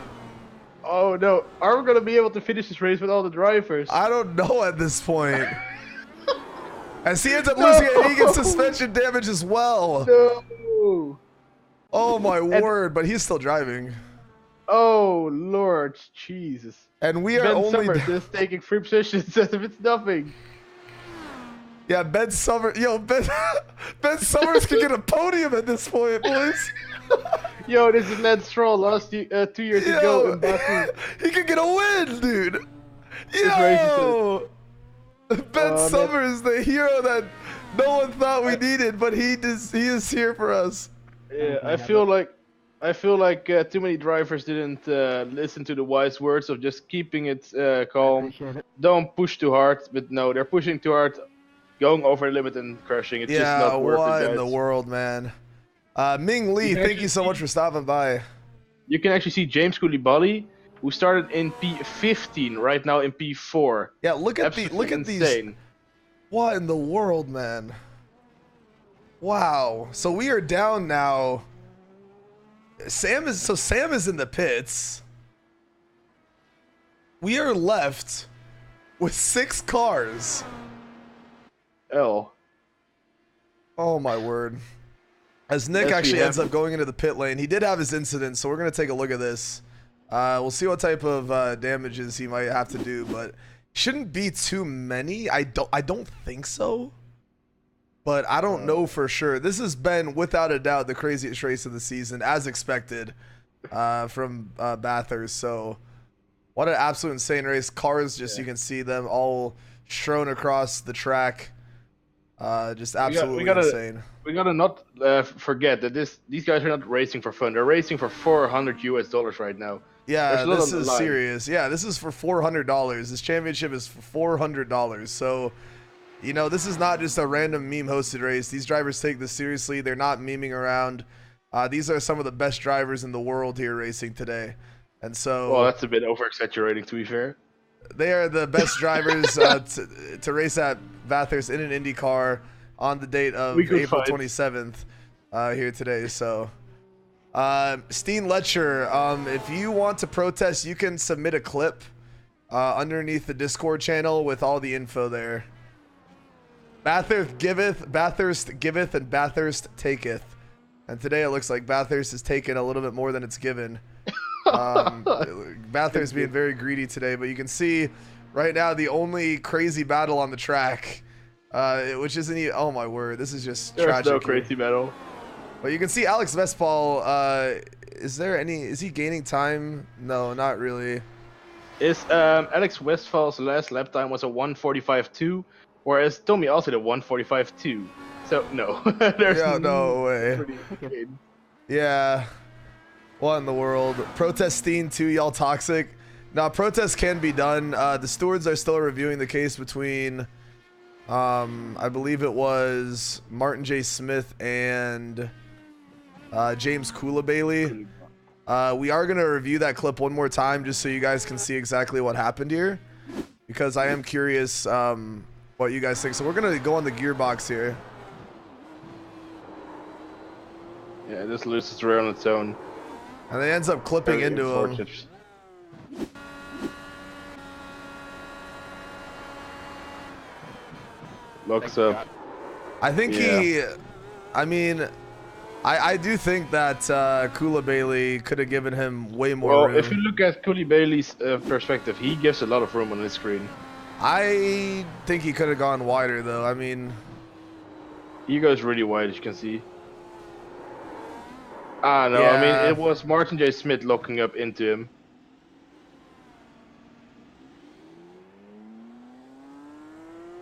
[SPEAKER 1] Oh no. Are we going to be able to finish this race with all the drivers?
[SPEAKER 2] I don't know at this point. As he ends up losing it, and he gets suspension damage as well.
[SPEAKER 1] No.
[SPEAKER 2] Oh my word, but he's still driving.
[SPEAKER 1] Oh Lord Jesus.
[SPEAKER 2] And we are
[SPEAKER 1] Ben
[SPEAKER 2] only
[SPEAKER 1] Summers just taking 3 positions as if it's nothing.
[SPEAKER 2] Yeah, Ben Summers. Yo, Ben Summers can get a podium at this point, boys.
[SPEAKER 1] Yo, this is Lance Stroll last 2 years ago in Bathurst.
[SPEAKER 2] He can get a win, dude. Yo, Ben Summers, the hero that no one thought we needed, but he is here for us.
[SPEAKER 1] Yeah, I feel like too many drivers didn't listen to the wise words of just keeping it calm. Don't push too hard, but no, they're pushing too hard, going over the limit and crashing. It's just not worth it, guys.
[SPEAKER 2] What in the world, man? Ming Lee, thank you so much for stopping by.
[SPEAKER 1] You can actually see James Koulibaly, who started in P15, right now in P4.
[SPEAKER 2] Yeah, look at
[SPEAKER 1] insane.
[SPEAKER 2] these. What in the world, man? Wow. So we are down now. Sam is in the pits. We are left with 6 cars.
[SPEAKER 1] Oh
[SPEAKER 2] my word. As Nick actually ends up going into the pit lane. He did have his incident, so we're going to take a look at this. We'll see what type of damages he might have to do, but shouldn't be too many. I don't think so. But I don't know for sure. This has been, without a doubt, the craziest race of the season, as expected, from Bathurst. So, what an absolute insane race. Cars, just you can see them all strewn across the track. Just absolutely insane.
[SPEAKER 1] We gotta not forget that these guys are not racing for fun. They're racing for $400 right now.
[SPEAKER 2] Yeah, this is serious. Yeah, this is for $400. This championship is for $400. So, you know, this is not just a random meme hosted race. These drivers take this seriously. They're not memeing around. These are some of the best drivers in the world here racing today. And so...
[SPEAKER 1] Well, that's a bit over-exaggerating, to be fair.
[SPEAKER 2] They are the best drivers to race at Bathurst in an Indy car on the date of April 27th here today. So, Steen Letcher, if you want to protest, you can submit a clip underneath the Discord channel with all the info there. Bathurst giveth, and Bathurst taketh. And today it looks like Bathurst is taking a little bit more than it's given. Bathurst being very greedy today, but you can see right now the only crazy battle on the track, which isn't even, oh my word, this is just tragic.
[SPEAKER 1] There's no crazy battle.
[SPEAKER 2] But you can see Alex Vespal, is he gaining time? No, not really.
[SPEAKER 1] Alex Westphal's last lap time was a 1:45.2, whereas Tommy also did a 1:45.2. So no, there's
[SPEAKER 2] Yeah, no way.
[SPEAKER 1] pretty good.
[SPEAKER 2] Yeah. What in the world? Protesting too, y'all toxic. Now, protests can be done. The stewards are still reviewing the case between, I believe it was Martin J. Smith and James Bailey. We are going to review that clip one more time just so you guys can see exactly what happened here, because I am curious what you guys think. So we're going to go on the gearbox here.
[SPEAKER 1] Yeah, this loses rear on its own.
[SPEAKER 2] And it ends up clipping
[SPEAKER 1] Very
[SPEAKER 2] into him.
[SPEAKER 1] unfortunate. Locks up.
[SPEAKER 2] I think I do think that Bailey could have given him way more
[SPEAKER 1] Well,
[SPEAKER 2] room.
[SPEAKER 1] if you look at Bailey's perspective, he gives a lot of room on his screen.
[SPEAKER 2] I think he could have gone wider, though. I mean,
[SPEAKER 1] He goes really wide, as you can see. Ah, no,
[SPEAKER 2] Yeah.
[SPEAKER 1] I mean, it was Martin J. Smith locking up into him.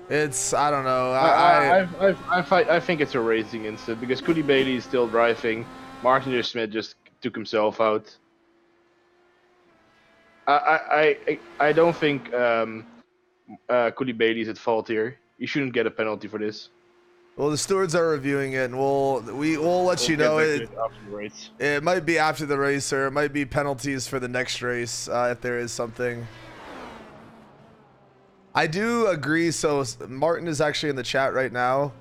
[SPEAKER 2] it's, I don't know.
[SPEAKER 1] I think it's a racing incident because Bailey is still driving. Martin J. Smith just took himself out. I don't think Bailey's at fault here. He shouldn't get a penalty for this.
[SPEAKER 2] Well, the stewards are reviewing it, and we'll let you know.
[SPEAKER 1] Get back to it after the race.
[SPEAKER 2] It might be after the race, or it might be penalties for the next race if there is something. I do agree. So Martin is actually in the chat right now.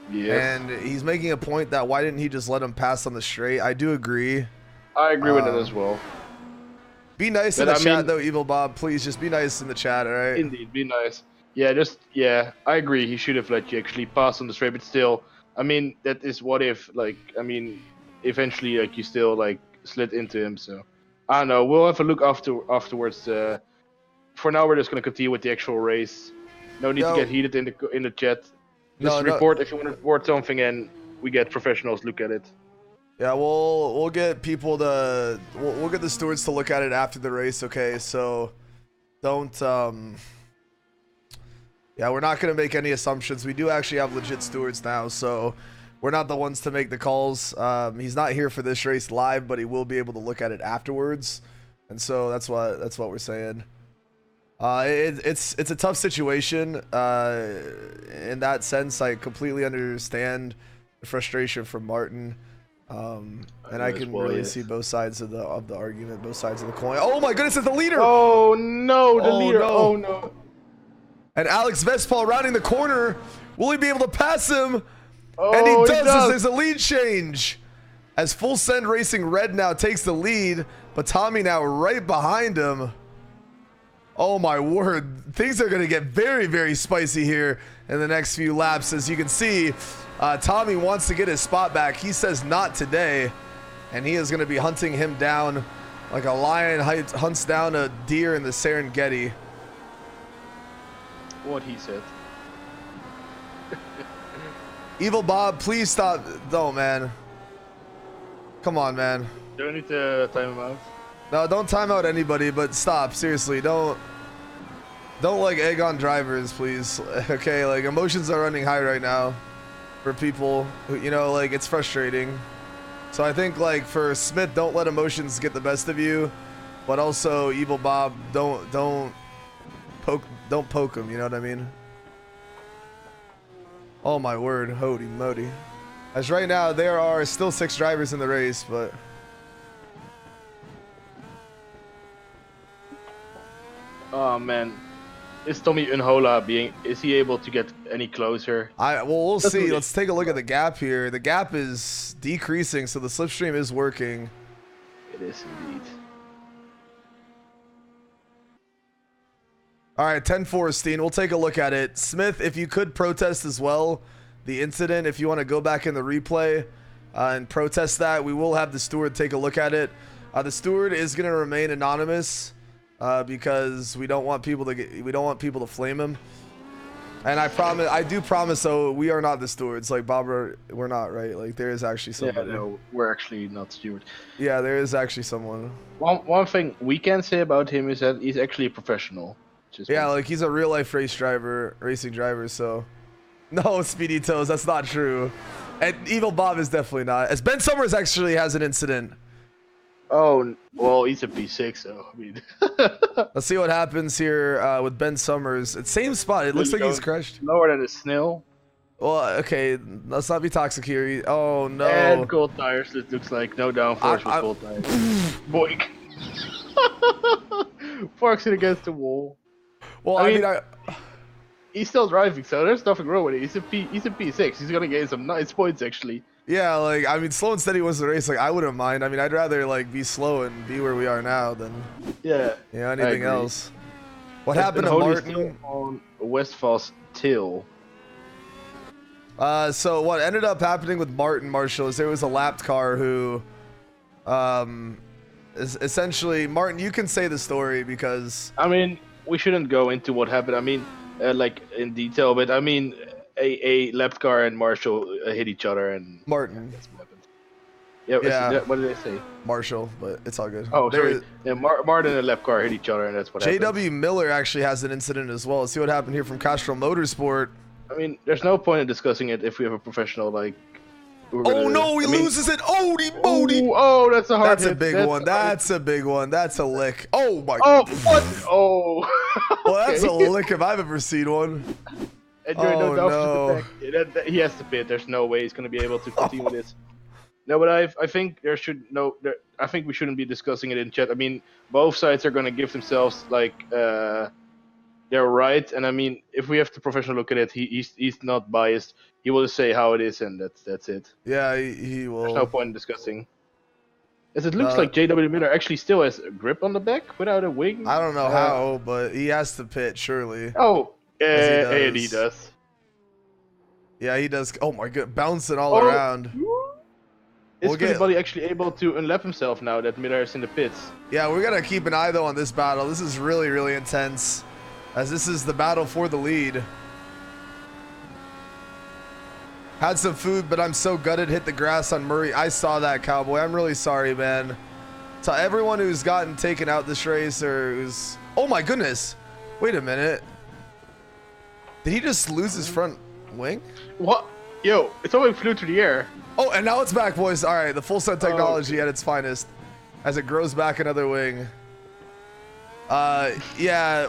[SPEAKER 1] Yes.
[SPEAKER 2] And he's making a point that why didn't he just let him pass on the straight? I do agree.
[SPEAKER 1] I agree with that as well.
[SPEAKER 2] Be nice in the chat, though, Evil Bob. Please, just be nice in the chat, all right?
[SPEAKER 1] Indeed, be nice. Yeah, I agree. He should have let you actually pass on the straight, but still, I mean, that is what if, eventually, you still, slid into him, so. I don't know, we'll have a look afterwards. For now, we're just going to continue with the actual race. No need to get heated in the chat. Just report if you want to report something, and we get professionals look at it.
[SPEAKER 2] Yeah, we'll get people to we'll get the stewards to look at it after the race. Okay, so don't yeah, we're not gonna make any assumptions. We do actually have legit stewards now, so we're not the ones to make the calls. He's not here for this race live, but he will be able to look at it afterwards, and so that's what we're saying. It's a tough situation in that sense. I completely understand the frustration from Martin. And I can really see both sides of the argument, both sides of the coin. Oh my goodness, it's the leader!
[SPEAKER 1] Oh no, the leader! No. Oh no!
[SPEAKER 2] And Alex Vespal rounding the corner. Will he be able to pass him?
[SPEAKER 1] Oh,
[SPEAKER 2] and he does as there's a lead change. As Full Send Racing Red now takes the lead, but Tommy now right behind him. Oh my word, things are gonna get very, very spicy here in the next few laps. As you can see, Tommy wants to get his spot back. He says not today, and he is gonna be hunting him down like a lion hunts down a deer in the Serengeti.
[SPEAKER 1] What he said.
[SPEAKER 2] Evil Bob, please stop. No, man. Come on, man.
[SPEAKER 1] Do I need to time him out?
[SPEAKER 2] No, don't time out anybody, but stop. Seriously, don't like egg on drivers, please. Okay, like emotions are running high right now for people who, you know, like it's frustrating. So I think like for Smith, don't let emotions get the best of you, but also Evil Bob, don't poke him, you know what I mean? Oh my word, holy moly. As right now there are still 6 drivers in the race, but
[SPEAKER 1] oh man, is Tommy Unhola is he able to get any closer?
[SPEAKER 2] well, we'll see. Let's take a look at the gap here. The gap is decreasing, so the slipstream is working.
[SPEAKER 1] It is indeed.
[SPEAKER 2] All right, 10-4, Steen. We'll take a look at it. Smith, if you could protest as well the incident, if you want to go back in the replay and protest that, we will have the steward take a look at it. The steward is going to remain anonymous because we don't want people to flame him. And I do promise though, we are not the stewards. Like Bob, we're not, right? Like there is actually someone.
[SPEAKER 1] Yeah, no, we're actually not steward.
[SPEAKER 2] Yeah, there is actually someone.
[SPEAKER 1] One thing we can say about him is that he's actually a professional.
[SPEAKER 2] Yeah, like he's a real life racing driver, so No, Speedy Toes, that's not true. And Evil Bob is definitely not. As Ben Summers actually has an incident.
[SPEAKER 1] Oh, well, he's a P6, so I mean.
[SPEAKER 2] Let's see what happens here with Ben Summers. It's same spot. It looks like he's crushed.
[SPEAKER 1] Lower than a snail.
[SPEAKER 2] Well, okay, let's not be toxic here. Oh no.
[SPEAKER 1] And cold tires. It looks like no downforce with cold tires. Boink. Parks it against the wall.
[SPEAKER 2] Well, I mean,
[SPEAKER 1] he's still driving, so there's nothing wrong with it. He's a P6. He's gonna gain some nice points actually.
[SPEAKER 2] Yeah, like I mean, slow and steady was the race. Like I wouldn't mind. I mean, I'd rather like be slow and be where we are now than anything else. What happened to Martin
[SPEAKER 1] on Westfall's tail?
[SPEAKER 2] So what ended up happening with Martin Marshall is there was a lapped car who, is essentially Martin. You can say the story because
[SPEAKER 1] I mean we shouldn't go into what happened. I mean, like in detail, but I mean. A lapped car and Marshall hit each other and
[SPEAKER 2] Martin.
[SPEAKER 1] That's what happened. Yeah. What did they say?
[SPEAKER 2] Marshall, but it's all good.
[SPEAKER 1] Oh, sorry. Yeah, Martin and a lap car hit each other, and that's what happened.
[SPEAKER 2] JW Miller actually has an incident as well. Let's see what happened here from Castrol Motorsport.
[SPEAKER 1] I mean, there's no point in discussing it if we have a professional like.
[SPEAKER 2] Oh no, he loses it. Oh,
[SPEAKER 1] oh, that's a hard.
[SPEAKER 2] That's a big one. That's a big one. That's a lick. Oh my.
[SPEAKER 1] Oh, what? Oh.
[SPEAKER 2] Well, that's a lick if I've ever seen one.
[SPEAKER 1] And no. He has to pit. There's no way he's going to be able to continue with this. No, but I think I think we shouldn't be discussing it in chat. I mean, both sides are going to give themselves like their right, and I mean, if we have the professional look at it, he's not biased. He will just say how it is, and that's it.
[SPEAKER 2] Yeah, he will.
[SPEAKER 1] There's no point in discussing. As it looks like JW Miller actually still has a grip on the back without a wing.
[SPEAKER 2] I don't know how, but he has to pit surely.
[SPEAKER 1] Oh. And he does.
[SPEAKER 2] Yeah, he does. Oh my god, bouncing all around.
[SPEAKER 1] Is anybody actually able to unlap himself now that Miller is in the pits?
[SPEAKER 2] Yeah, we're gonna keep an eye though on this battle. This is really, really intense, as this is the battle for the lead. Had some food, but I'm so gutted. Hit the grass on Murray. I saw that, Cowboy. I'm really sorry, man. To everyone who's gotten taken out this race or who's... Oh my goodness. Wait a minute. Did he just lose his front wing?
[SPEAKER 1] What? Yo, it's always flew through the air.
[SPEAKER 2] Oh, and now it's back, boys. All right, the full set technology at its finest as it grows back another wing. Yeah,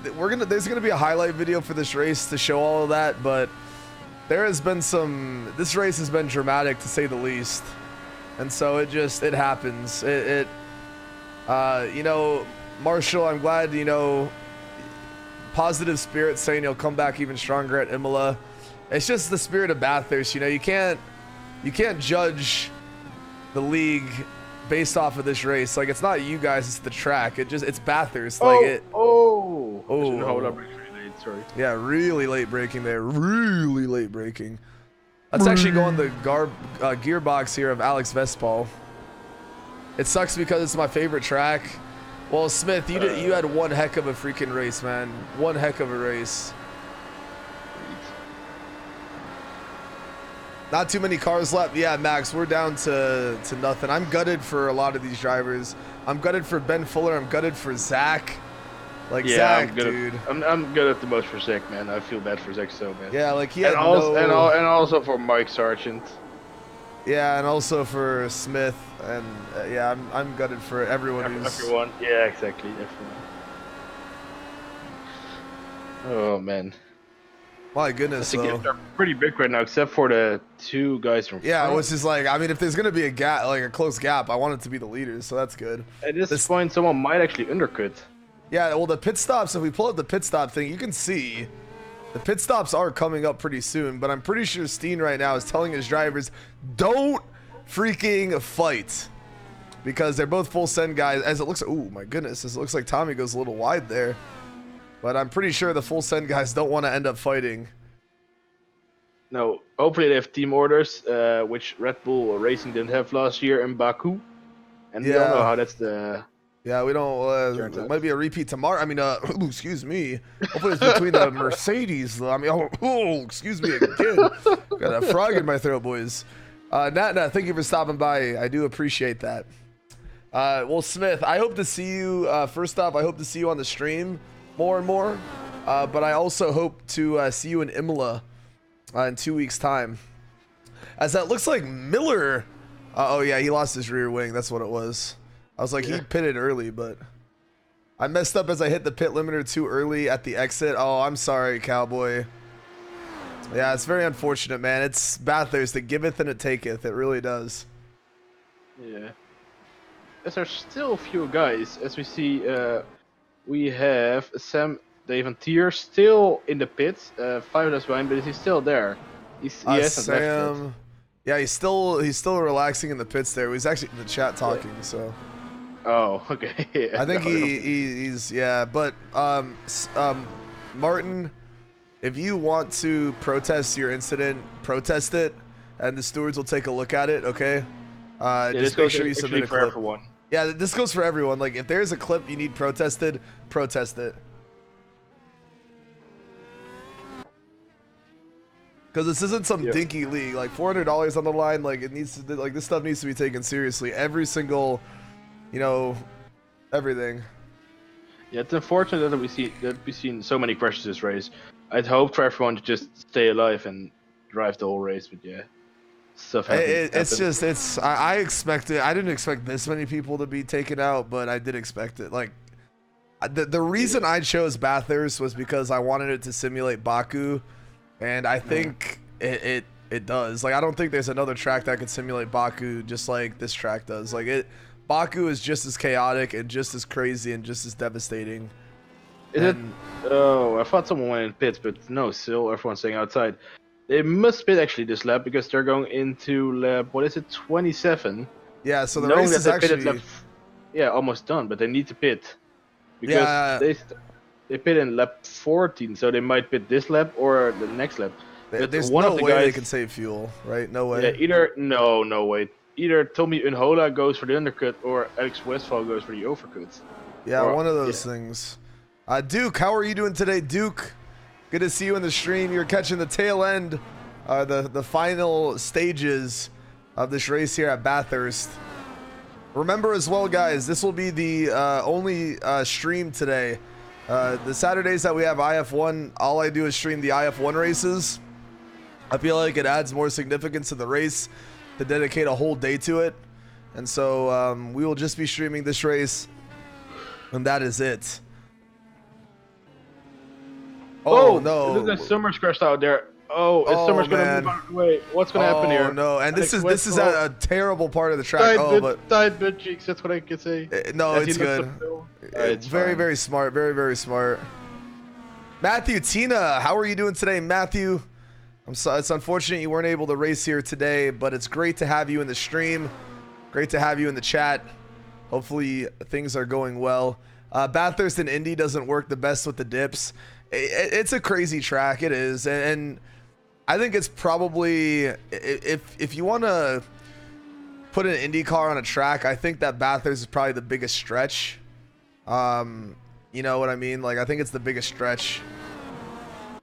[SPEAKER 2] there's gonna be a highlight video for this race to show all of that, but there has been this race has been dramatic to say the least. And so it happens. You know, Marshall, I'm glad, you know, positive spirit saying he'll come back even stronger at Imola. It's just the spirit of Bathurst. You know, you can't judge the league based off of this race. Like, it's not you guys, it's the track. It's Bathurst. Like
[SPEAKER 1] hold up, really late, sorry.
[SPEAKER 2] Yeah, really late braking there. Really late braking. Let's actually go on the gearbox here of Alex Vespal. It sucks because it's my favorite track. Well, Smith, you had one heck of a freaking race, man. One heck of a race. Not too many cars left. Yeah, Max, we're down to nothing. I'm gutted for a lot of these drivers. I'm gutted for Ben Fuller. I'm gutted for Zach. Like, yeah, Zach, dude.
[SPEAKER 1] I'm good at the most for Zach, man. I feel bad for Zach so bad.
[SPEAKER 2] Yeah, like he
[SPEAKER 1] and also for Mike Sargent.
[SPEAKER 2] Yeah, and also for Smith, and yeah, I'm gutted for everyone.
[SPEAKER 1] Everyone, yeah, exactly, everyone. Oh man,
[SPEAKER 2] my goodness,
[SPEAKER 1] the gaps are pretty big right now, except for the two guys from.
[SPEAKER 2] Yeah, which is like, I mean, if there's gonna be a gap, like a close gap, I want it to be the leaders, so that's good.
[SPEAKER 1] At this point, someone might actually undercut.
[SPEAKER 2] Yeah, well, the pit stops. If we pull up the pit stop thing, you can see. The pit stops are coming up pretty soon, but I'm pretty sure Steen right now is telling his drivers, don't freaking fight. Because they're both full send guys. As it looks, oh my goodness, as it looks like Tommy goes a little wide there. But I'm pretty sure the full send guys don't want to end up fighting.
[SPEAKER 1] No, hopefully they have team orders, which Red Bull Racing didn't have last year in Baku. And we don't know how that's the...
[SPEAKER 2] Yeah, we don't. It might be a repeat tomorrow. I mean, excuse me. Hopefully it's between the Mercedes. I mean, excuse me again. Got a frog in my throat, boys. Nat, thank you for stopping by. I do appreciate that. Well, Smith, I hope to see you. First off, I hope to see you on the stream more and more. But I also hope to see you in Imola in 2 weeks' time. As that looks like Miller. Oh yeah, he lost his rear wing. That's what it was. I was like, he pitted early, but I messed up as I hit the pit limiter too early at the exit. Oh, I'm sorry, Cowboy. Yeah, it's very unfortunate, man. It's Bathurst. It giveth and it taketh. It really does.
[SPEAKER 1] Yeah. As there's still a few guys, as we see, we have Sam, Dave, and Tier still in the pits. 5 of us behind, but he's still there. He hasn't left
[SPEAKER 2] Sam. Yeah, he's still relaxing in the pits there. He's actually in the chat talking, so.
[SPEAKER 1] Oh, okay.
[SPEAKER 2] I think he's yeah, but Martin, if you want to protest your incident, protest it, and the stewards will take a look at it. Okay. Just make sure you submit a clip.
[SPEAKER 1] Everyone.
[SPEAKER 2] Yeah, this goes for everyone. Like, if there's a clip you need protested, protest it. Because this isn't some dinky league. Like, $400 on the line. Like, it needs to. Like, this stuff needs to be taken seriously. Every single, you know, everything.
[SPEAKER 1] Yeah, it's unfortunate that we've seen so many crashes this race. I'd hoped for everyone to just stay alive and drive the whole race, but yeah. Stuff happens.
[SPEAKER 2] I expected. I didn't expect this many people to be taken out, but I did expect it. Like, the reason I chose Bathurst was because I wanted it to simulate Baku, and I think it does. Like, I don't think there's another track that could simulate Baku just like this track does. Like, Baku is just as chaotic and just as crazy and just as devastating.
[SPEAKER 1] Oh, I thought someone went in pits, but no, still everyone's staying outside. They must pit actually this lap because they're going into lap, what is it, 27?
[SPEAKER 2] Yeah, so the race is actually...
[SPEAKER 1] almost done, but they need to pit. Because they pit in lap 14, so they might pit this lap or the next lap.
[SPEAKER 2] There's no way they can save fuel, right? No way.
[SPEAKER 1] Yeah, no way. Either Tommy Unhola goes for the undercut or Alex Westphal goes for the overcut.
[SPEAKER 2] Yeah, one of those things. Duke, how are you doing today, Duke? Good to see you in the stream. You're catching the tail end, the final stages of this race here at Bathurst. Remember as well, guys, this will be the only stream today. The Saturdays that we have iF1, all I do is stream the iF1 races. I feel like it adds more significance to the race to dedicate a whole day to it. And so we will just be streaming this race, and that is it. Oh no!
[SPEAKER 1] Look at Summers crashed out there. Oh, is Summers gonna move out of the way? What's gonna happen here?
[SPEAKER 2] Oh no! And this is a terrible part of the track.
[SPEAKER 1] Tight butt cheeks. That's what I can say.
[SPEAKER 2] No, it's good.
[SPEAKER 1] It's
[SPEAKER 2] very smart. Very smart. Matthew, Tina, how are you doing today, Matthew? It's unfortunate you weren't able to race here today, but it's great to have you in the stream. Great to have you in the chat. Hopefully things are going well. Bathurst and Indy doesn't work the best with the dips. It's a crazy track, it is, and I think it's probably, if you want to put an Indy car on a track, I think that Bathurst is probably the biggest stretch. You know what I mean? Like, I think it's the biggest stretch.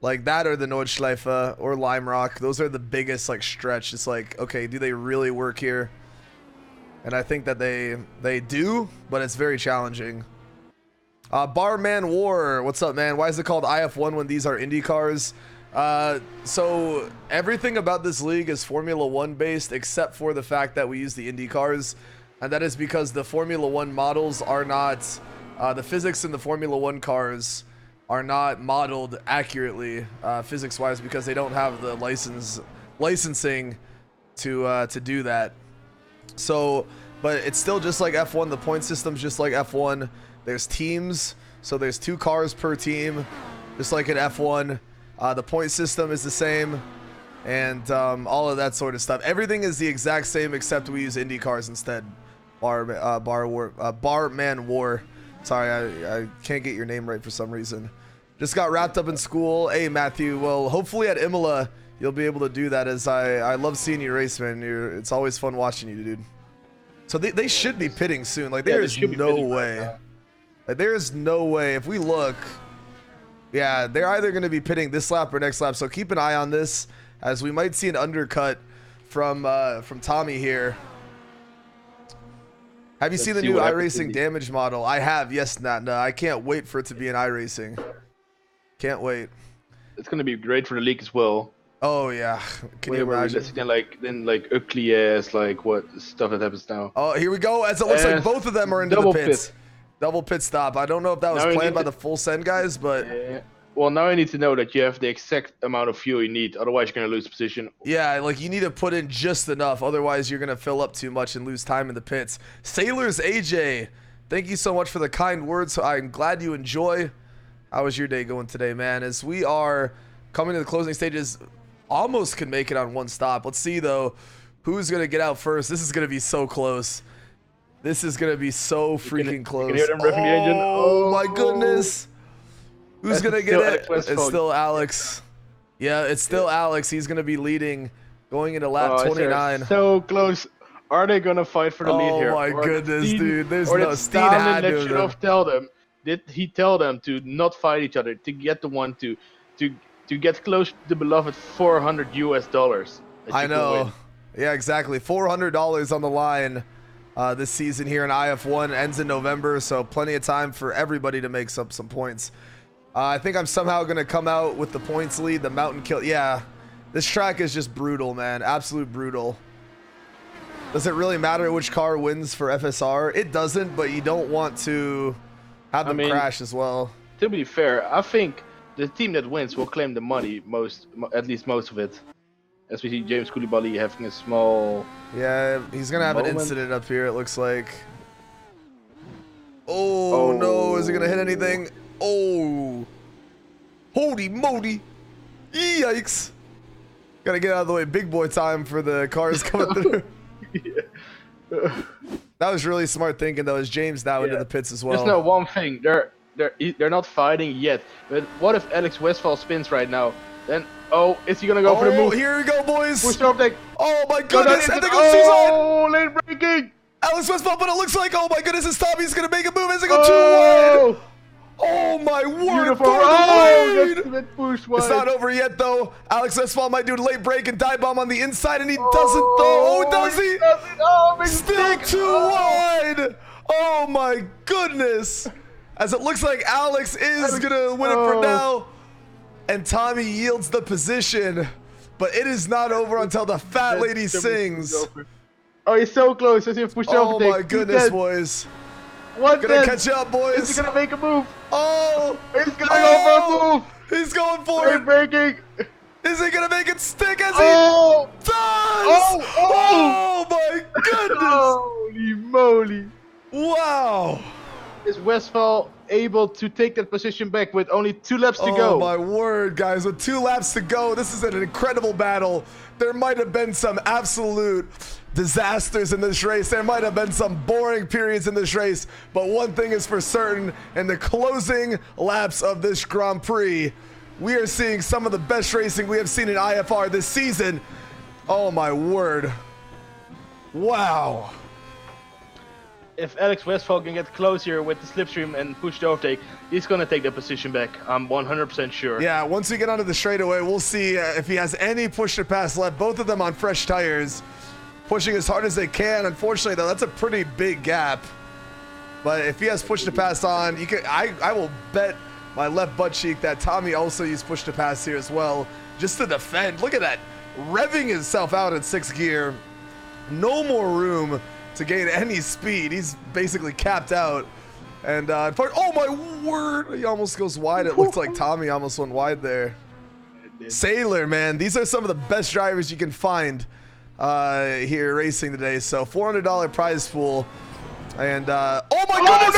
[SPEAKER 2] Like that or the Nordschleife or Lime Rock. Those are the biggest like stretch. It's like, okay, do they really work here? And I think that they do, but it's very challenging. Barman War, what's up, man? Why is it called iF1 when these are Indy cars? So everything about this league is Formula 1 based, except for the fact that we use the Indy cars, and that is because the Formula 1 models are not, the physics in the Formula 1 cars are not modeled accurately, physics-wise, because they don't have the licensing to do that. So, but it's still just like F1. The point system's just like F1. There's teams, so there's 2 cars per team, just like in F1. The point system is the same, and all of that sort of stuff. Everything is the exact same except we use Indy cars instead. Barman War. Sorry, I can't get your name right for some reason. Just got wrapped up in school. Hey, Matthew. Well, hopefully at Imola you'll be able to do that, as I love seeing you race, man. It's always fun watching you, dude. So they should be pitting soon. Like, there is no way. Like, there is no way. If we look, yeah, they're either going to be pitting this lap or next lap. So keep an eye on this, as we might see an undercut from Tommy here. Have you seen the new iRacing damage model? I have. Yes, Nat. I can't wait for it to be in iRacing. Can't wait.
[SPEAKER 1] It's gonna be great for the league as well.
[SPEAKER 2] Oh yeah, can you imagine?
[SPEAKER 1] Then ugly ass what stuff that happens now.
[SPEAKER 2] Oh, here we go. As it looks like both of them are into the pits. Double pit stop. I don't know if that was planned by the full send guys, but
[SPEAKER 1] well, now I need to know that you have the exact amount of fuel you need. Otherwise, you're gonna lose position.
[SPEAKER 2] Yeah, like you need to put in just enough. Otherwise, you're gonna fill up too much and lose time in the pits. Sailors AJ, thank you so much for the kind words. I'm glad you enjoy. How was your day going today, man? As we are coming to the closing stages. Almost could make it on one stop. Let's see though, who's gonna get out first. This is gonna be so close. This is gonna be so freaking close.
[SPEAKER 1] You can hear them revving the engine.
[SPEAKER 2] Oh my goodness. Who's gonna get it? It's still Alex. Yeah, it's still Alex. He's gonna be leading going into lap 29.
[SPEAKER 1] So close. Are they gonna fight for the lead here?
[SPEAKER 2] Oh my goodness, dude. There's
[SPEAKER 1] no
[SPEAKER 2] no Steen had to
[SPEAKER 1] tell them. Did he tell them to not fight each other, to get the one to get close to the beloved $400 US?
[SPEAKER 2] I know. Yeah, exactly. $400 on the line this season here in iF1. Ends in November, so plenty of time for everybody to make some points. I think I'm somehow going to come out with the points lead, the mountain kill. Yeah, this track is just brutal, man. Absolute brutal. Does it really matter which car wins for FSR? It doesn't, but you don't want to have them crash as well.
[SPEAKER 1] To be fair, I think the team that wins will claim the money at least most of it. As we see James Koulibaly having a small...
[SPEAKER 2] Yeah, he's going to have an incident up here, it looks like. Oh, no. Is he going to hit anything? Oh. Holy moly. Yikes. Got to get out of the way. Big boy time for the cars coming through. That was really smart thinking, though, as James now into the pits as well.
[SPEAKER 1] There's no one thing. They're not fighting yet. But what if Alex Westphal spins right now? Then, is he gonna go for the move?
[SPEAKER 2] Here we go, boys.
[SPEAKER 1] Push the overtake.
[SPEAKER 2] Oh my goodness! And there goes
[SPEAKER 1] Oh, late braking.
[SPEAKER 2] Alex Westphal, but it looks like, oh my goodness, it's Tommy's gonna make a move as they go too wide. Oh my word! It's not over yet, though. Alex Westphal might do a late break and dive bomb on the inside, and he doesn't, though. Oh, does he? Still too wide. Oh my goodness! As it looks like Alex is gonna win it for now, and Tommy yields the position, but it is not over until the fat lady sings.
[SPEAKER 1] Oh, he's so close. As he pushed
[SPEAKER 2] oh my goodness, boys! Gonna catch up, boys.
[SPEAKER 1] Is he gonna make a move?
[SPEAKER 2] Oh,
[SPEAKER 1] he's gonna go for a move.
[SPEAKER 2] He's going for it.
[SPEAKER 1] Breaking.
[SPEAKER 2] Is he gonna make it stick as he does? Oh my goodness!
[SPEAKER 1] Holy moly!
[SPEAKER 2] Wow!
[SPEAKER 1] Is Westphal able to take that position back with only 2 laps to go?
[SPEAKER 2] Oh my word, guys! With 2 laps to go, this is an incredible battle. There might have been some absolute disasters in this race. There might have been some boring periods in this race, but one thing is for certain: in the closing laps of this Grand Prix, we are seeing some of the best racing we have seen in IFR this season. Oh my word! Wow!
[SPEAKER 1] If Alex Westphal can get closer with the slipstream and push the overtake, he's going to take that position back. I'm 100% sure.
[SPEAKER 2] Yeah, once we get onto the straightaway, we'll see if he has any push to pass left. Both of them on fresh tires, pushing as hard as they can. Unfortunately, though, that's a pretty big gap. But if he has push to pass on, you can. I will bet my left butt cheek that Tommy also used push to pass here as well, just to defend. Look at that, revving himself out in 6th gear. No more room to gain any speed. He's basically capped out. And oh my word, he almost goes wide. It looked like Tommy almost went wide there. Sailor, man, these are some of the best drivers you can find here racing today. So $400 prize pool. And oh my goodness!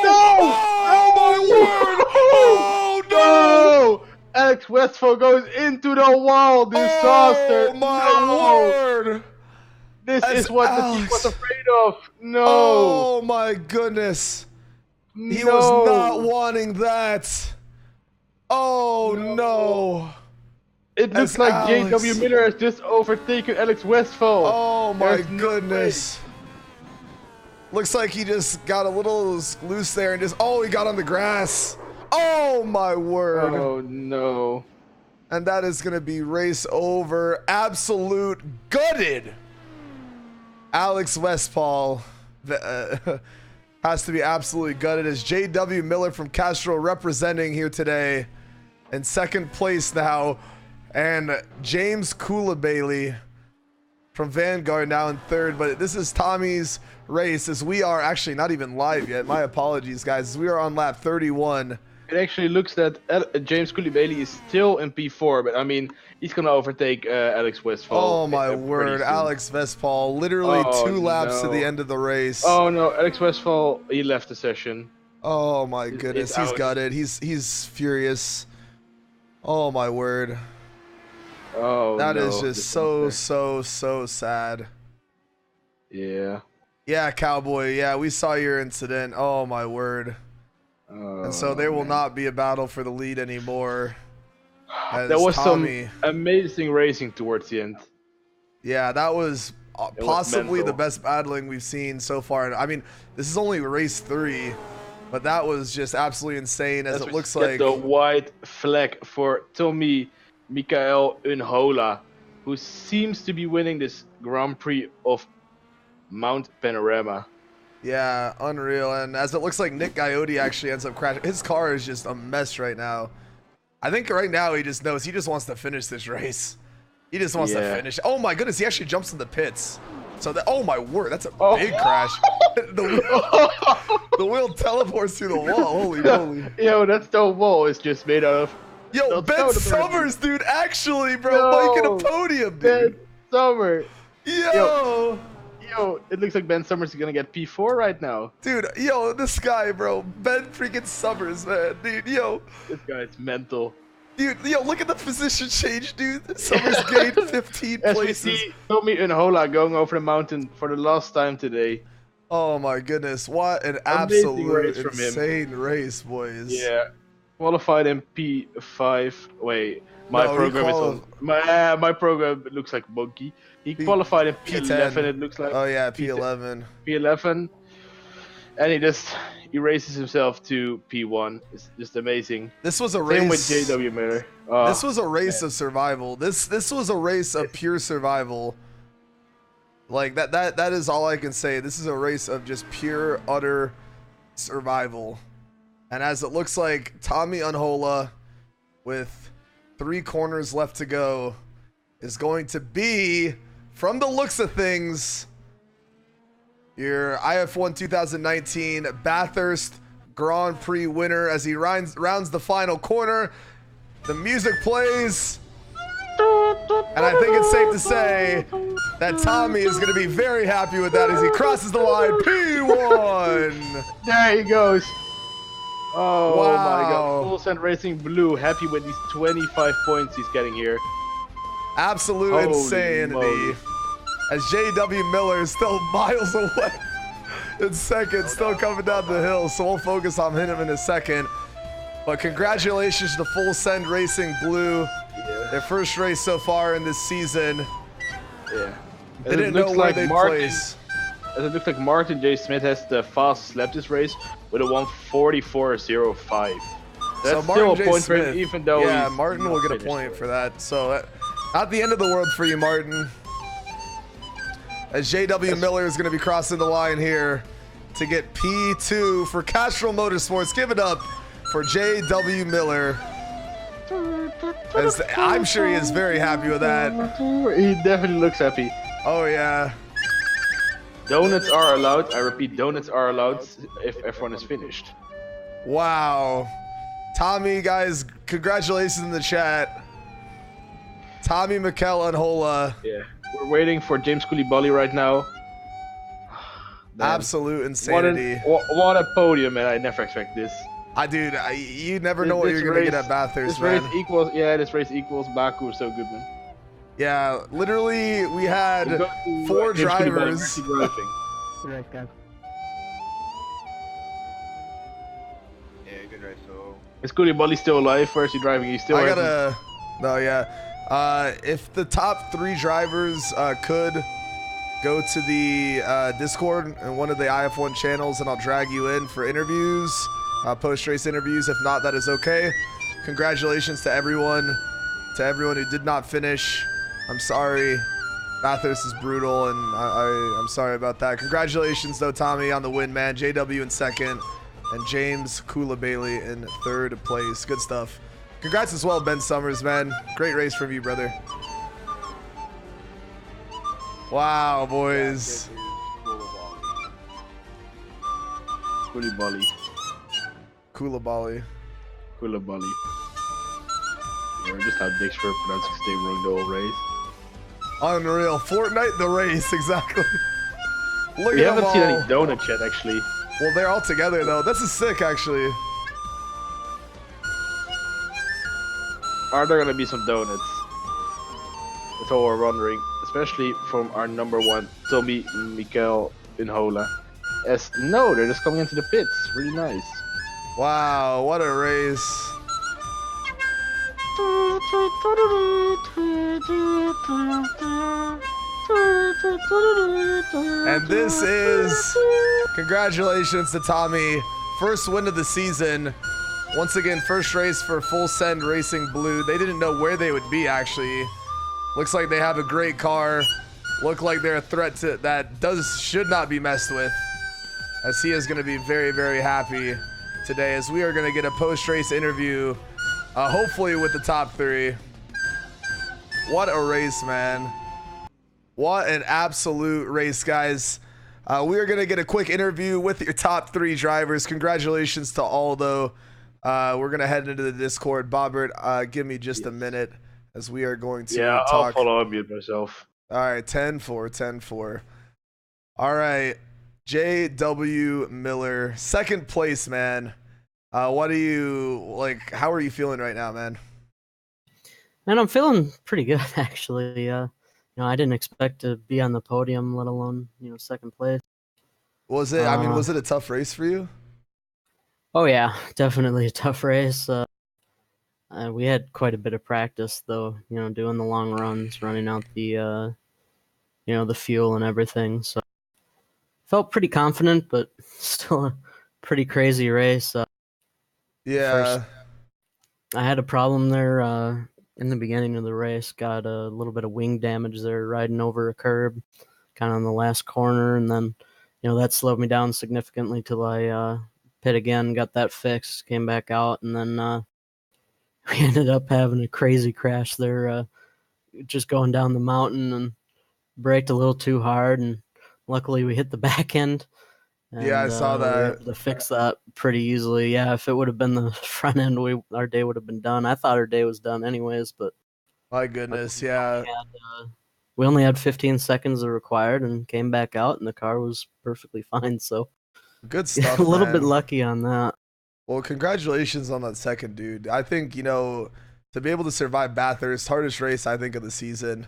[SPEAKER 2] Oh my word! Oh no!
[SPEAKER 1] Alex Westphal goes into the wall. Disaster!
[SPEAKER 2] Oh my word!
[SPEAKER 1] This is what the team was afraid of. No.
[SPEAKER 2] Oh my goodness. He was not wanting that. Oh no.
[SPEAKER 1] It looks like JW Miller has just overtaken Alex Westphal.
[SPEAKER 2] Oh my goodness. Looks like he just got a little loose there and just, he got on the grass. Oh my word.
[SPEAKER 1] Oh no.
[SPEAKER 2] And that is going to be race over. Absolute gutted. Alex Westphal has to be absolutely gutted as JW Miller from Castro representing here today. in second place now, and James Bailey from Vanguard now in third. But this is Tommy's race, as we are actually not even live yet. My apologies, guys. We are on lap 31.
[SPEAKER 1] It actually looks that James Bailey is still in P4, but I mean, he's gonna overtake Alex Westphal.
[SPEAKER 2] Oh my word, Alex Westphal, literally 2 laps to the end of the race.
[SPEAKER 1] Oh no, Alex Westphal, he left the session.
[SPEAKER 2] Oh my goodness, he's gutted. He's furious. Oh my word.
[SPEAKER 1] Oh,
[SPEAKER 2] that is just so sad.
[SPEAKER 1] Yeah.
[SPEAKER 2] Yeah, Cowboy. Yeah, we saw your incident. Oh my word. And so there will not be a battle for the lead anymore.
[SPEAKER 1] There was some amazing racing towards the end.
[SPEAKER 2] Yeah, that was possibly the best battling we've seen so far. I mean, this is only race 3, but that was just absolutely insane. As it looks like
[SPEAKER 1] the white flag for Tommy Michael Unhola, who seems to be winning this Grand Prix of Mount Panorama.
[SPEAKER 2] Yeah, unreal. And as it looks like Nick Gaiotti actually ends up crashing. His car is just a mess right now. I think right now he just knows he just wants to finish this race. He just wants to finish. Oh my goodness, he actually jumps in the pits. So that, oh my word, that's a big crash. the wheel teleports through the wall. Holy moly.
[SPEAKER 1] Yo, that stone wall is just made out of...
[SPEAKER 2] Yo, Ben Summers, dude, actually, bro, making a podium, dude.
[SPEAKER 1] Ben Summers.
[SPEAKER 2] Yo,
[SPEAKER 1] it looks like Ben Summers is gonna get P4 right now.
[SPEAKER 2] Dude, yo, this guy, bro. Ben freaking Summers, man. Dude, yo.
[SPEAKER 1] This guy's mental.
[SPEAKER 2] Dude, yo, look at the position change, dude. Summers gained 15
[SPEAKER 1] As
[SPEAKER 2] places.
[SPEAKER 1] We see Tommy Unhola going over the mountain for the last time today.
[SPEAKER 2] Oh my goodness, what an absolute insane race, boys.
[SPEAKER 1] Yeah. Qualified in P5. Wait, my program is on. My program looks like monkey. He qualified in P11. It looks like.
[SPEAKER 2] Oh yeah, P11.
[SPEAKER 1] P11, and he just erases himself to P1. It's just amazing.
[SPEAKER 2] This was a race.
[SPEAKER 1] Same with JW Miller.
[SPEAKER 2] This was a race of survival. This was a race of pure survival. Like that is all I can say. This is a race of just pure utter survival. And as it looks like, Tommy Unhola, with 3 corners left to go, is going to be, from the looks of things, your iF1 2019 Bathurst Grand Prix winner. As he rounds the final corner, the music plays, and I think it's safe to say that Tommy is going to be very happy with that as he crosses the line. P1.
[SPEAKER 1] There he goes. Oh
[SPEAKER 2] wow.
[SPEAKER 1] My god, Full Send Racing Blue happy with these 25 points he's getting here.
[SPEAKER 2] Absolute
[SPEAKER 1] Holy
[SPEAKER 2] insanity.
[SPEAKER 1] moly.
[SPEAKER 2] As JW Miller is still miles away in second, still coming down the hill, so we'll focus on him in a second. But congratulations to Full Send Racing Blue. Their first race so far in this season.
[SPEAKER 1] Yeah.
[SPEAKER 2] They didn't know where they'd place.
[SPEAKER 1] As it looks like Martin J. Smith has the fastest lap this race with a 1:44.05. That's
[SPEAKER 2] so
[SPEAKER 1] still a point
[SPEAKER 2] Smith,
[SPEAKER 1] for him, even though
[SPEAKER 2] Martin will get a point for that. So not the end of the world for you, Martin. As JW Miller is going to be crossing the line here to get P2 for Castrol Motorsports. Give it up for JW Miller. As I'm sure he is very happy with that.
[SPEAKER 1] He definitely looks happy.
[SPEAKER 2] Oh yeah.
[SPEAKER 1] Donuts are allowed. I repeat, donuts are allowed if everyone is finished.
[SPEAKER 2] Wow. Tommy, guys, congratulations in the chat. Tommy Mikel Unhola.
[SPEAKER 1] Yeah. We're waiting for James Coulibaly right now.
[SPEAKER 2] Absolute insanity.
[SPEAKER 1] What a podium, man. I never expect this.
[SPEAKER 2] Dude, you never know what you're going to get at Bathurst, man.
[SPEAKER 1] This race equals Baku. So good, man.
[SPEAKER 2] Yeah, literally, we had 4 drivers.
[SPEAKER 1] Yeah, good race. So is Coulibaly still alive? Where is he driving? He's still.
[SPEAKER 2] No, yeah. If the top 3 drivers could go to the Discord and one of the iF1 channels, and I'll drag you in for interviews, post-race interviews. If not, that is okay. Congratulations to everyone who did not finish. I'm sorry. Bathurst is brutal, and I'm sorry about that. Congratulations, though, Tommy, on the win, man. JW in second, and James Coulibaly in third place. Good stuff. Congrats as well, Ben Summers, man. Great race from you, brother. Wow, boys.
[SPEAKER 1] Koulibaly.
[SPEAKER 2] Koulibaly.
[SPEAKER 1] Koulibaly. Yeah, just how Dick's for pronouncing his name wrong the whole race.
[SPEAKER 2] Unreal. Fortnite the race, exactly. Look
[SPEAKER 1] We
[SPEAKER 2] at them
[SPEAKER 1] haven't seen any
[SPEAKER 2] all.
[SPEAKER 1] donuts yet, actually.
[SPEAKER 2] Well, they're all together, though. This is sick, actually.
[SPEAKER 1] Are there gonna be some donuts? That's all we're wondering. Especially from our number one, Tommy Mikel Inhola. As no, they're just coming into the pits. Really nice.
[SPEAKER 2] Wow, what a race. And this is congratulations to Tommy. First win of the season. Once again, first race for Full Send Racing Blue. They didn't know where they would be, actually. Looks like they have a great car. Look like they're a threat to that should not be messed with. As he is going to be very, very happy today, as we are going to get a post-race interview, hopefully with the top three. What a race, man. What an absolute race, guys. We are going to get a quick interview with your top three drivers. Congratulations to all, though. We're going to head into the Discord. Bobbert, give me just a minute as we are going to
[SPEAKER 1] Yeah,
[SPEAKER 2] talk.
[SPEAKER 1] I'll follow and mute myself.
[SPEAKER 2] All right, 10-4, 10-4. All right, J.W. Miller, second place, man. What do you, like, how are you feeling right now, man?
[SPEAKER 3] Man, I'm feeling pretty good, actually. You know, I didn't expect to be on the podium, let alone, you know, second place.
[SPEAKER 2] Was it, I mean, was it a tough race for you?
[SPEAKER 3] Oh, yeah, definitely a tough race. We had quite a bit of practice, though, you know, doing the long runs, running out the, you know, the fuel and everything. So felt pretty confident, but still a pretty crazy race.
[SPEAKER 2] Yeah.
[SPEAKER 3] First, I had a problem there in the beginning of the race. Got a little bit of wing damage there, riding over a curb, kind of in the last corner, and then, you know, that slowed me down significantly till I pit again, got that fixed, came back out, and then we ended up having a crazy crash there, just going down the mountain and braked a little too hard, and luckily we hit the back end. And,
[SPEAKER 2] yeah, I saw that.
[SPEAKER 3] We were able to fix that pretty easily. Yeah, if it would have been the front end, our day would have been done. I thought our day was done anyways, but
[SPEAKER 2] my goodness, yeah.
[SPEAKER 3] We only had 15 seconds of required and came back out, and the car was perfectly fine. So
[SPEAKER 2] good stuff.
[SPEAKER 3] A little bit
[SPEAKER 2] man.
[SPEAKER 3] lucky on that.
[SPEAKER 2] Well, congratulations on that second, dude. I think, you know, to be able to survive Bathurst, hardest race I think of the season.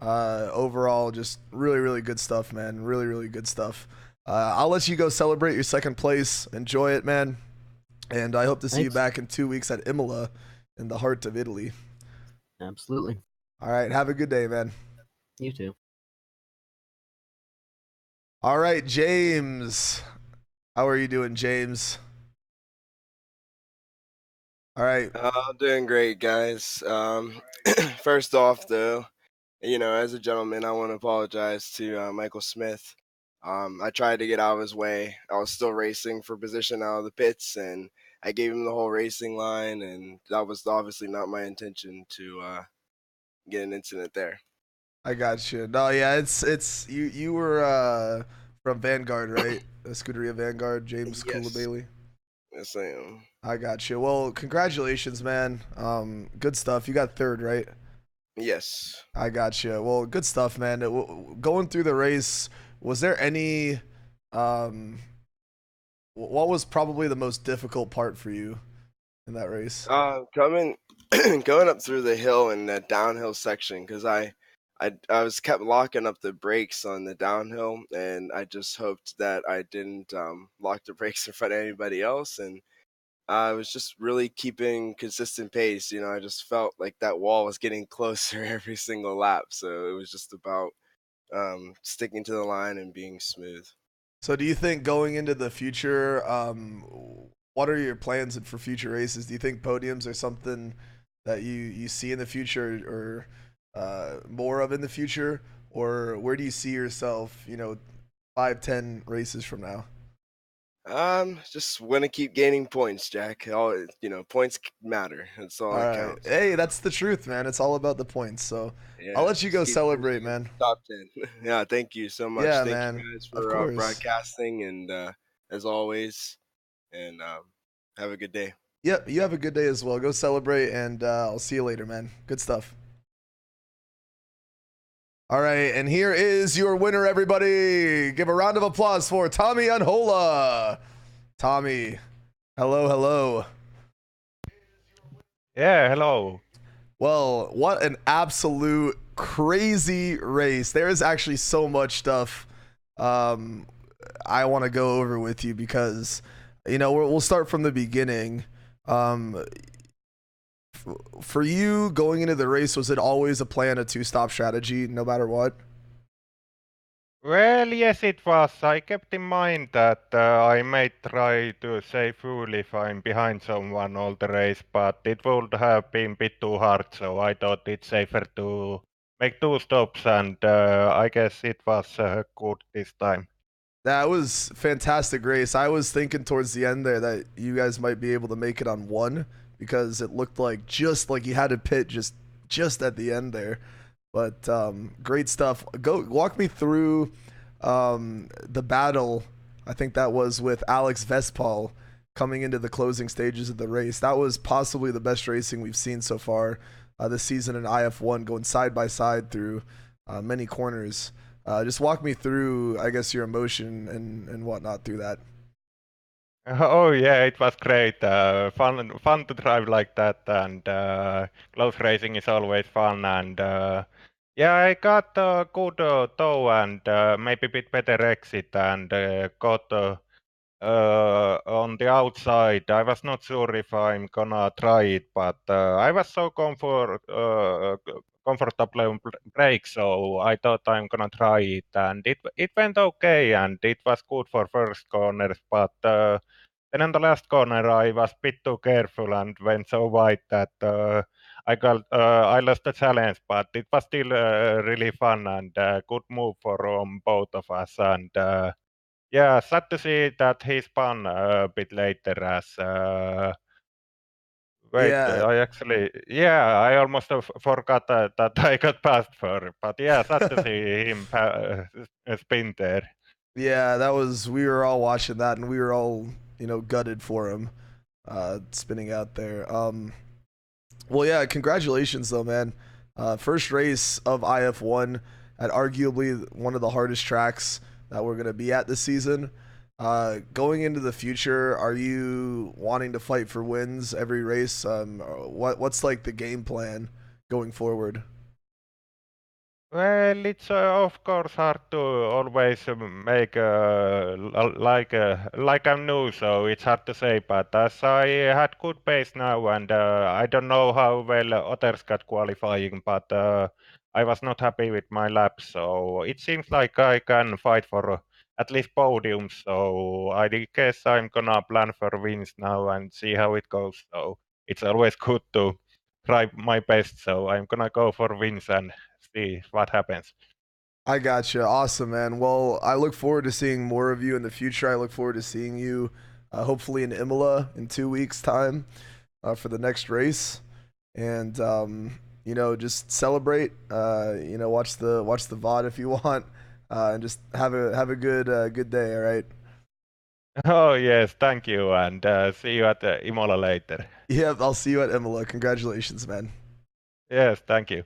[SPEAKER 2] Overall, just really, really good stuff, man. Really, really good stuff. I'll let you go celebrate your second place. Enjoy it, man. And I hope to see you back in 2 weeks at Imola in the heart of Italy.
[SPEAKER 3] Absolutely.
[SPEAKER 2] All right. Have a good day, man.
[SPEAKER 3] You too.
[SPEAKER 2] All right, James. How are you doing, James? All right.
[SPEAKER 4] Doing great, guys. First off, though, you know, as a gentleman, I want to apologize to Michael Smith. I tried to get out of his way. I was still racing for position out of the pits, and I gave him the whole racing line, and that was obviously not my intention to get an incident there.
[SPEAKER 2] I got you. No, yeah, it's you were from Vanguard, right? Scuderia Vanguard, James
[SPEAKER 4] Yes.
[SPEAKER 2] Koulibaly.
[SPEAKER 4] Yes, I am.
[SPEAKER 2] I got you. Well, congratulations, man. Good stuff. You got third, right?
[SPEAKER 4] Yes.
[SPEAKER 2] I got you. Well, good stuff, man. Going through the race, was there any what was probably the most difficult part for you in that race?
[SPEAKER 4] Going up through the hill in that downhill section, because I was kept locking up the brakes on the downhill, and I just hoped that I didn't lock the brakes in front of anybody else, and I was just really keeping consistent pace. You know, I just felt like that wall was getting closer every single lap, so it was just about sticking to the line and being smooth.
[SPEAKER 2] So do you think going into the future, what are your plans for future races? Do you think podiums are something that you see in the future or more of in the future? Or where do you see yourself, you know, 5-10 races from now?
[SPEAKER 4] Just want to keep gaining points, Jack. All points matter. That's all
[SPEAKER 2] All
[SPEAKER 4] that
[SPEAKER 2] right.
[SPEAKER 4] counts.
[SPEAKER 2] Hey, that's the truth, man. It's all about the points. So I'll
[SPEAKER 4] Yeah,
[SPEAKER 2] let you
[SPEAKER 4] just
[SPEAKER 2] go
[SPEAKER 4] keep
[SPEAKER 2] celebrate,
[SPEAKER 4] finishing in
[SPEAKER 2] man.
[SPEAKER 4] the top 10. Yeah, thank you so much.
[SPEAKER 2] Yeah,
[SPEAKER 4] Thank you
[SPEAKER 2] man.
[SPEAKER 4] guys
[SPEAKER 2] Of
[SPEAKER 4] for
[SPEAKER 2] course.
[SPEAKER 4] broadcasting, and as always, and have a good day.
[SPEAKER 2] Yep. You have a good day as well. Go celebrate, and I'll see you later, man. Good stuff. All right, and here is your winner, everybody. Give a round of applause for Tommy Anhola. Tommy, hello, hello.
[SPEAKER 5] Yeah, hello.
[SPEAKER 2] Well, what an absolute crazy race. There is actually so much stuff um, I want to go over with you because, we'll start from the beginning. Um, for you going into the race, was it always a plan, a two-stop strategy, no matter what?
[SPEAKER 5] Well, yes, it was. I kept in mind that I may try to save fuel if I'm behind someone all the race, but it would have been a bit too hard, so I thought it's safer to make two stops, and I guess it was good this time.
[SPEAKER 2] That was fantastic race. I was thinking towards the end there that you guys might be able to make it on one because it looked like just like you had to pit just at the end there. But great stuff. Go walk me through the battle. I think that was with Alex Vespal coming into the closing stages of the race. That was possibly the best racing we've seen so far this season in iF1, going side by side through many corners. Just walk me through, I guess, your emotion and whatnot through that.
[SPEAKER 5] Oh yeah, it was great. Fun to drive like that, and close racing is always fun. And yeah, I got a good tow and maybe a bit better exit, and got on the outside. I was not sure if I'm gonna try it, but I was so comfortable on brake, so I thought I'm gonna try it, and it went okay, and it was good for first corners, but. Then in the last corner, I was a bit too careful and went so wide that I lost the challenge. But it was still really fun and good move for both of us. And yeah, sad to see that he spun a bit later. As wait,
[SPEAKER 2] Yeah,
[SPEAKER 5] I actually I almost forgot that I got passed for. But yeah, sad to see him spin there.
[SPEAKER 2] yeah, we were all watching that and we were all, gutted for him spinning out there. Well, yeah, congratulations though, man. First race of iF1 at arguably one of the hardest tracks that we're gonna be at this season. Going into the future, are you wanting to fight for wins every race? What's like the game plan going forward?
[SPEAKER 5] Well, it's of course hard to always make like I'm new, so it's hard to say. But as I had good pace now, and I don't know how well others got qualifying, but I was not happy with my lap. So it seems like I can fight for at least podiums. So I guess I'm gonna plan for wins now and see how it goes. So it's always good to try my best. So I'm gonna go for wins and see what happens.
[SPEAKER 2] I gotcha. Awesome, man. Well, I look forward to seeing more of you in the future. I look forward to seeing you, hopefully in Imola in 2 weeks' time, for the next race, and just celebrate. Watch the VOD if you want, and just have a good day. All right.
[SPEAKER 5] Oh yes, thank you, and see you at Imola later.
[SPEAKER 2] Yeah, I'll see you at Imola. Congratulations, man.
[SPEAKER 5] Yes, thank you.